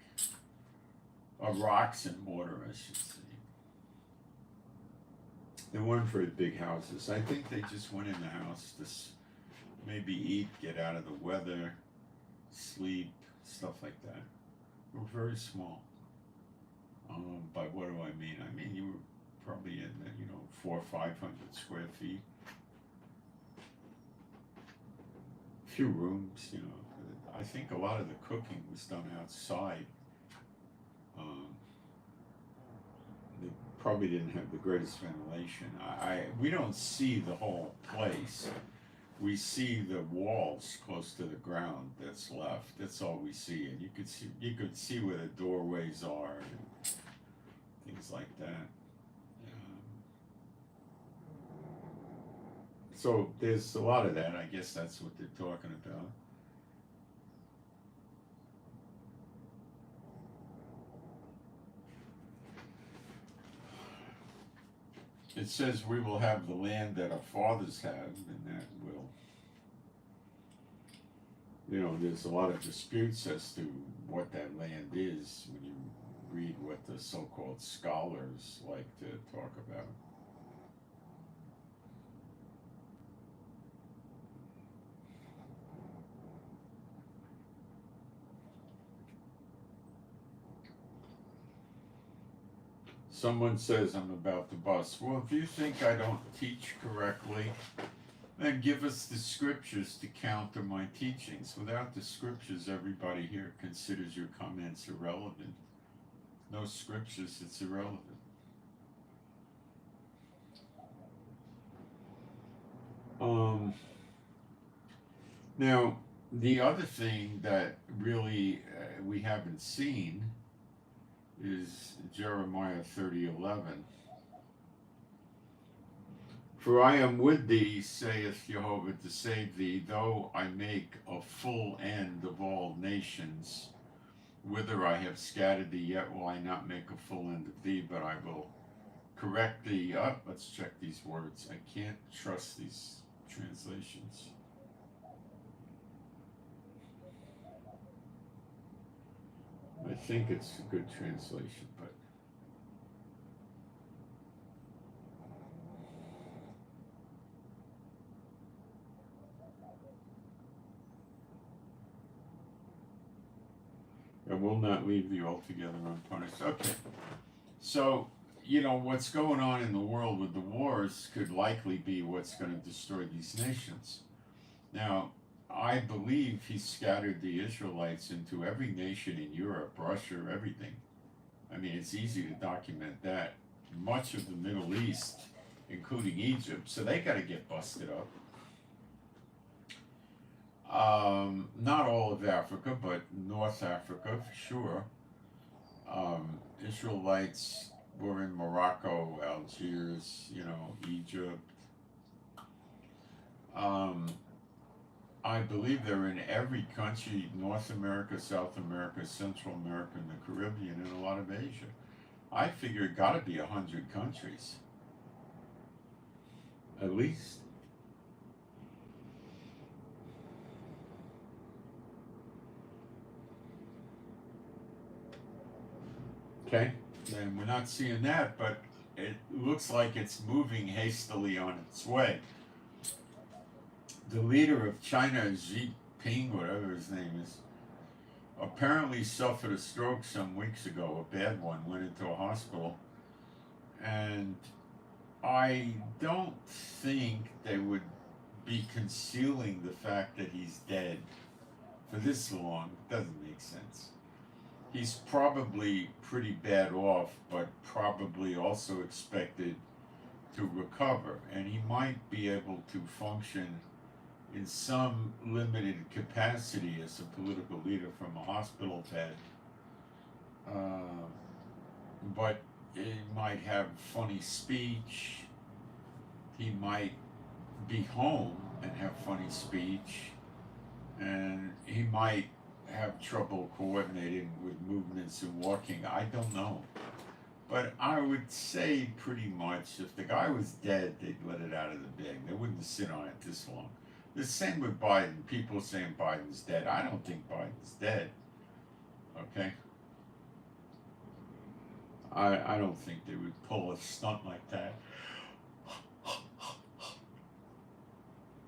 or rocks and mortar, I should say. They weren't very big houses. I think they just went in the house to maybe eat, get out of the weather, sleep, stuff like that. They were very small. By what do I mean? I mean you were probably in the, 400 or 500 square feet. A few rooms, I think a lot of the cooking was done outside. They probably didn't have the greatest ventilation. We don't see the whole place. We see the walls close to the ground that's left. That's all we see, and you could see where the doorways are and things like that. So there's a lot of that. I guess that's what they're talking about. It says we will have the land that our fathers had, and that will, there's a lot of disputes as to what that land is when you read what the so-called scholars like to talk about. Someone says I'm about to bust. Well, if you think I don't teach correctly, then give us the scriptures to counter my teachings. Without the scriptures, everybody here considers your comments irrelevant. No scriptures, it's irrelevant. Now, the other thing that really we haven't seen is Jeremiah 30:11. For I am with thee, saith Jehovah, to save thee, though I make a full end of all nations. Whither I have scattered thee, yet will I not make a full end of thee, but I will correct thee. Let's check these words. I can't trust these translations. I think it's a good translation, but I will not leave thee altogether unpunished. Okay, so you know, what's going on in the world with the wars could likely be what's going to destroy these nations. Now, I believe he scattered the Israelites into every nation in Europe, Russia, everything. I mean, it's easy to document that. Much of the Middle East, including Egypt, so they got to get busted up. Not all of Africa, but North Africa for sure. Israelites were in Morocco, Algiers, you know, Egypt. I believe they're in every country, North America, South America, Central America, and the Caribbean, and a lot of Asia. I figure it gotta be 100 countries. At least. Okay, and we're not seeing that, but it looks like it's moving hastily on its way. The leader of China, Xi Jinping, whatever his name is, apparently suffered a stroke some weeks ago, a bad one, went into a hospital. And I don't think they would be concealing the fact that he's dead for this long. It doesn't make sense. He's probably pretty bad off, but probably also expected to recover. And he might be able to function in some limited capacity as a political leader from a hospital bed. But he might have funny speech. He might be home and have funny speech. And he might have trouble coordinating with movements and walking. I don't know. But I would say pretty much if the guy was dead, they'd let it out of the bag. They wouldn't sit on it this long. The same with Biden. People saying Biden's dead. I don't think Biden's dead. Okay? I don't think they would pull a stunt like that.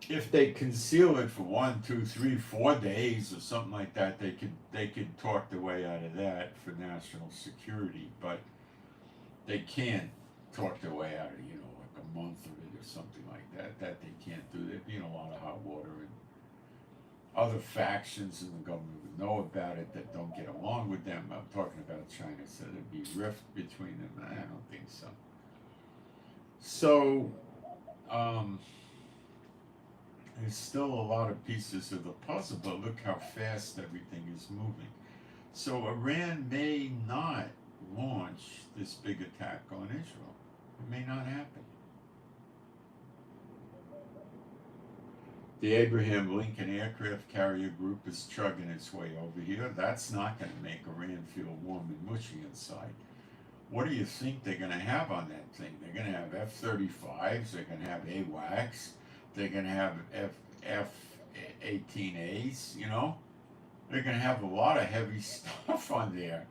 If they conceal it for 1, 2, 3, 4 days or something like that, they could talk their way out of that for national security, but they can't talk their way out of, you know, like a month of it or something like that. That they can't do. There'd be in a lot of hot water, and other factions in the government would know about it that don't get along with them. I'm talking about China, so there'd be rift between them. I don't think so. So, there's still a lot of pieces of the puzzle, but look how fast everything is moving. So Iran may not launch this big attack on Israel. It may not happen. The Abraham Lincoln aircraft carrier group is chugging its way over here. That's not going to make Iran feel warm and mushy inside. What do you think they're going to have on that thing? They're going to have F-35s. They're going to have AWACS. They're going to have F-18As, you know? They're going to have a lot of heavy stuff on there.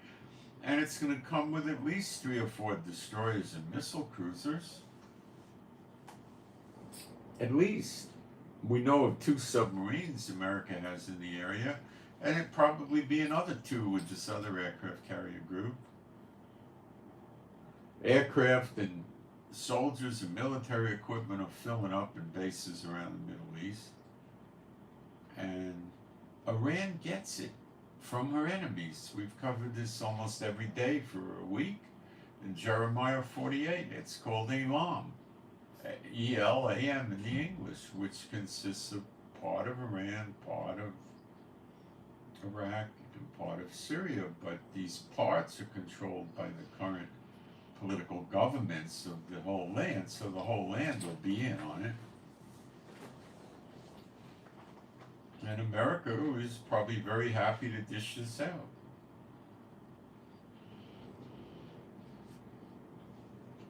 And it's going to come with at least 3 or 4 destroyers and missile cruisers. At least. We know of 2 submarines America has in the area, and it'd probably be another 2 with this other aircraft carrier group. Aircraft and soldiers and military equipment are filling up in bases around the Middle East. And Iran gets it from her enemies. We've covered this almost every day for a week. In Jeremiah 48, it's called Elam. E-L-A-M in the English, which consists of part of Iran, part of Iraq, and part of Syria. But these parts are controlled by the current political governments of the whole land, so the whole land will be in on it. And America is probably very happy to dish this out.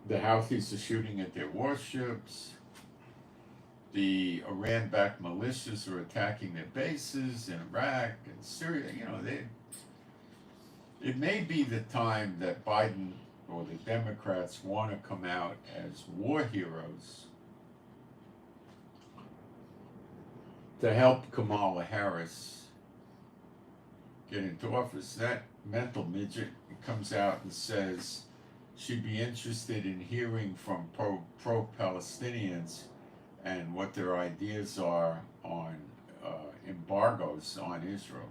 The Houthis are shooting at their warships. The Iran-backed militias are attacking their bases in Iraq and Syria. You know, it may be the time that Biden or the Democrats want to come out as war heroes to help Kamala Harris get into office. That mental midget comes out and says, should be interested in hearing from pro-Palestinians and what their ideas are on embargoes on Israel.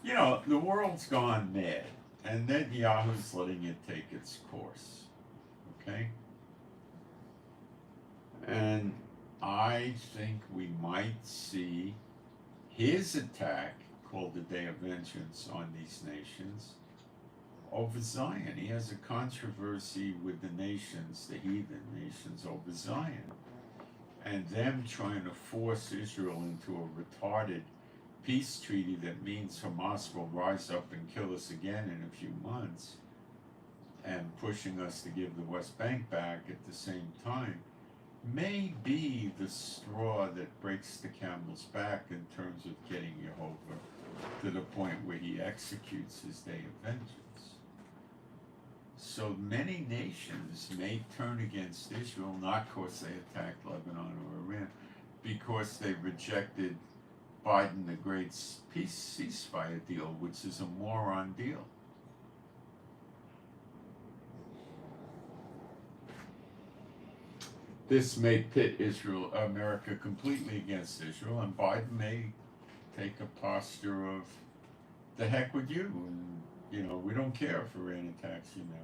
You know, the world's gone mad, and Netanyahu's letting it take its course. Okay? And I think we might see his attack, called the Day of Vengeance, on these nations over Zion. He has a controversy with the nations, the heathen nations over Zion, and them trying to force Israel into a retarded peace treaty that means Hamas will rise up and kill us again in a few months, and pushing us to give the West Bank back at the same time, may be the straw that breaks the camel's back in terms of getting Jehovah to the point where he executes his day of vengeance. So many nations may turn against Israel, not because they attacked Lebanon or Iran, because they rejected Biden the Great ceasefire deal, which is a moron deal. This may pit America completely against Israel, and Biden may take a posture of the heck with you, and we don't care if Iran attacks you now.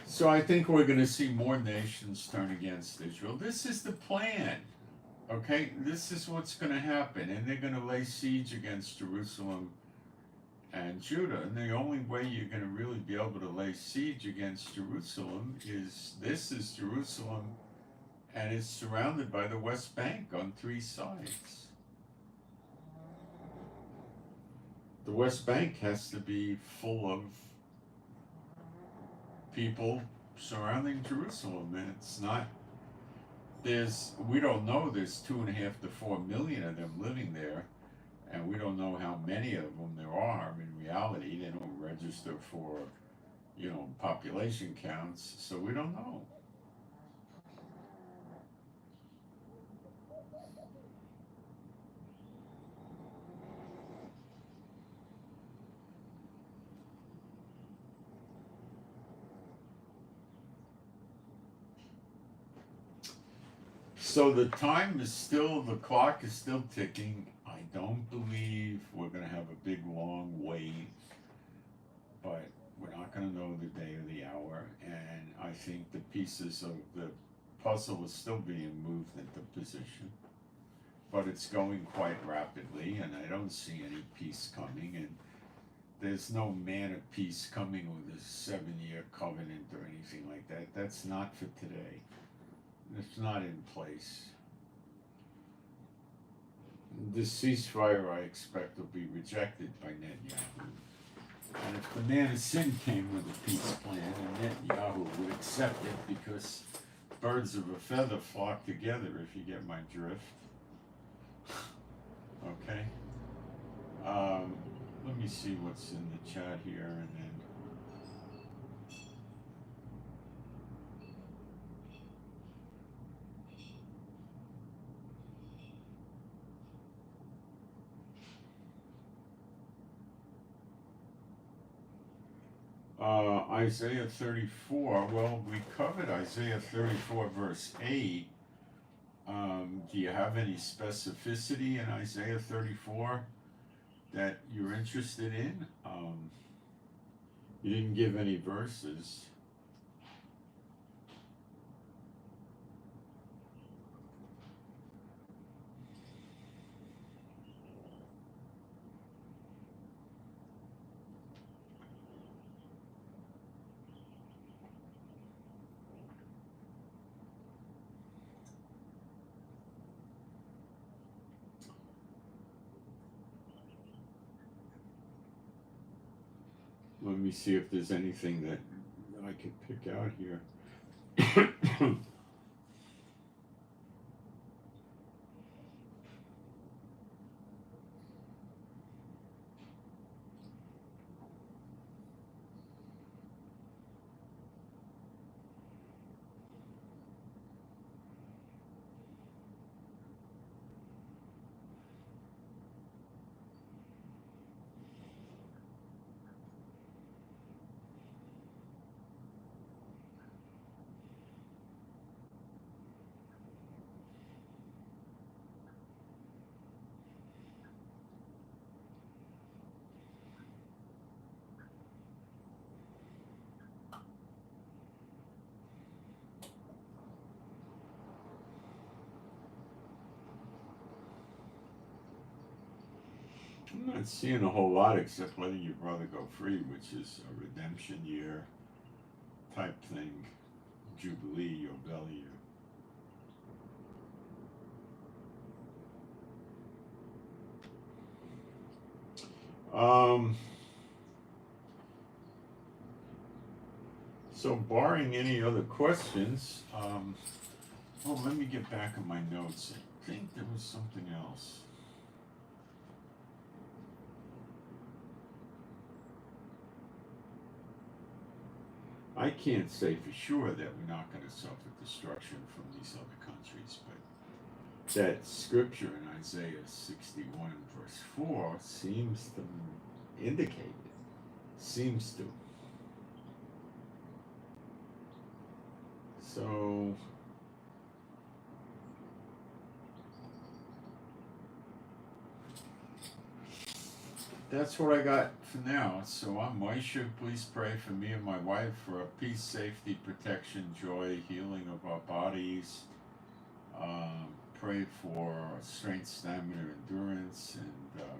So I think we're going to see more nations turn against Israel. This is the plan, okay? This is what's going to happen, and they're going to lay siege against Jerusalem and Judah. And the only way you're going to really be able to lay siege against Jerusalem is this is Jerusalem, and it's surrounded by the West Bank on three sides. The West Bank has to be full of people surrounding Jerusalem, and it's not, we don't know, there's 2.5 to 4 million of them living there, and we don't know how many of them there are. In reality, they don't register for, population counts, so we don't know. So the clock is still ticking. I don't believe we're going to have a big, long wait, but we're not going to know the day or the hour. And I think the pieces of the puzzle is still being moved into position, but it's going quite rapidly, and I don't see any peace coming. And there's no man of peace coming with a 7-year covenant or anything like that. That's not for today. It's not in place. The ceasefire, I expect, will be rejected by Netanyahu. And if the man of sin came with a peace plan, and Netanyahu would accept it, because birds of a feather flock together, if you get my drift. Okay? Let me see what's in the chat here, and then Isaiah 34, well, we covered Isaiah 34 verse 8. Do you have any specificity in Isaiah 34 that you're interested in? You didn't give any verses. Let me see if there's anything that I could pick out here. I'm not seeing a whole lot except letting your brother go free, which is a redemption year type thing. Jubilee or Bellew. So barring any other questions, let me get back on my notes. I think there was something else. I can't say for sure that we're not going to suffer destruction from these other countries, but that scripture in Isaiah 61 verse 4 seems to indicate it. Seems to. So that's what I got for now. So I'm Moshe. Please pray for me and my wife for peace, safety, protection, joy, healing of our bodies. Pray for strength, stamina, endurance, and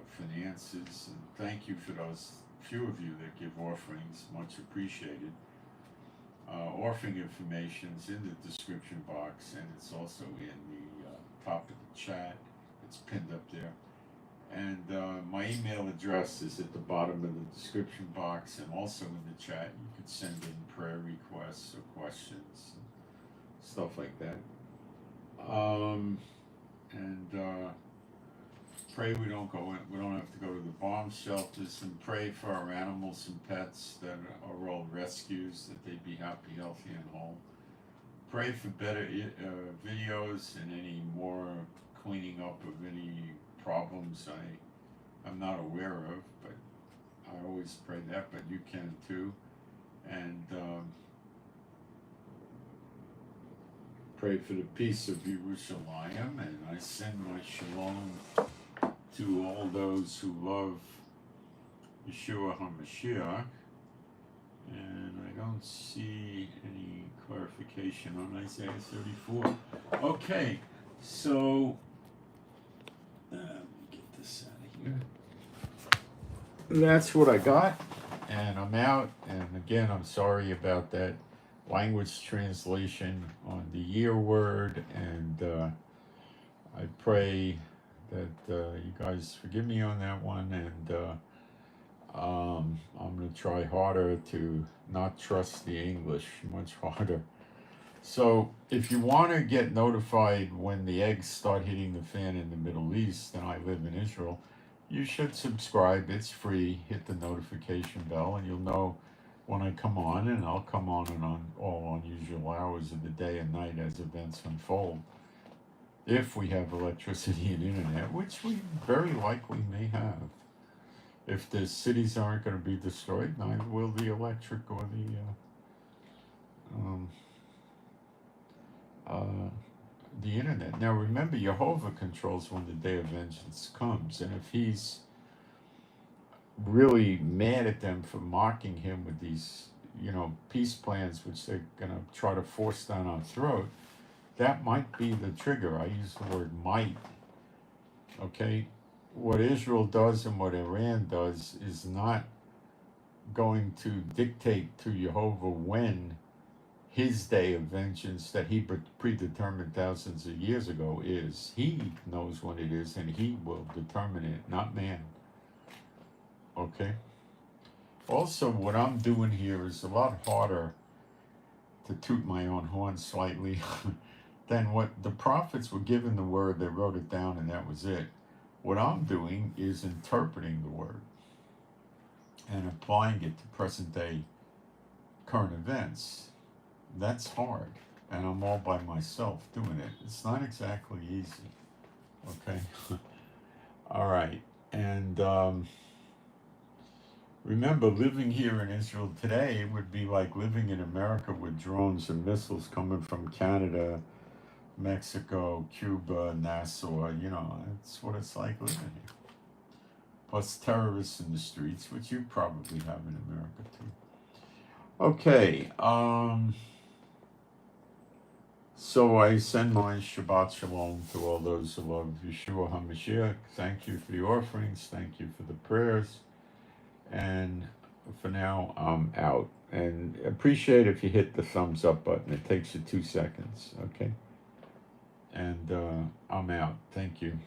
finances. And thank you for those few of you that give offerings. Much appreciated. Offering information is in the description box, and it's also in the top of the chat. It's pinned up there. And my email address is at the bottom of the description box, and also in the chat. You could send in prayer requests or questions, and stuff like that. Pray we don't have to go to the bomb shelters, and pray for our animals and pets that are all rescues, that they be happy, healthy, and whole. Pray for better videos and any more cleaning up of any problems I'm not aware of, but I always pray that, but you can too. And pray for the peace of Jerusalem, and I send my shalom to all those who love Yeshua HaMashiach. And I don't see any clarification on Isaiah 34. Okay, so let me get this out of here. That's what I got, and I'm out. And again, I'm sorry about that language translation on the year word, and I pray that you guys forgive me on that one, and I'm going to try harder to not trust the English, much harder. So if you want to get notified when the eggs start hitting the fan in the Middle East, and I live in Israel, you should subscribe. It's free. Hit the notification bell, and you'll know when I come on, and I'll come on and on all unusual hours of the day and night as events unfold. If we have electricity and internet, which we very likely may have. If the cities aren't going to be destroyed, neither will the electric or the internet. Now remember, Jehovah controls when the day of vengeance comes, and if he's really mad at them for mocking him with these, peace plans, which they're going to try to force down our throat, that might be the trigger. I use the word might. Okay? What Israel does and what Iran does is not going to dictate to Jehovah when his day of vengeance that he predetermined thousands of years ago is. He knows when it is, and he will determine it, not man. Okay? Also, what I'm doing here is a lot harder, to toot my own horn slightly, than what the prophets were given the word, they wrote it down, and that was it. What I'm doing is interpreting the word and applying it to present day current events. That's hard, and I'm all by myself doing it. It's not exactly easy. Okay? All right. And remember, living here in Israel today would be like living in America with drones and missiles coming from Canada, Mexico, Cuba, Nassau. That's what it's like living here. Plus terrorists in the streets, which you probably have in America too. Okay, So I send my Shabbat Shalom to all those who love Yeshua HaMashiach. Thank you for the offerings. Thank you for the prayers. And for now, I'm out. And appreciate if you hit the thumbs up button. It takes you 2 seconds, okay? And I'm out. Thank you.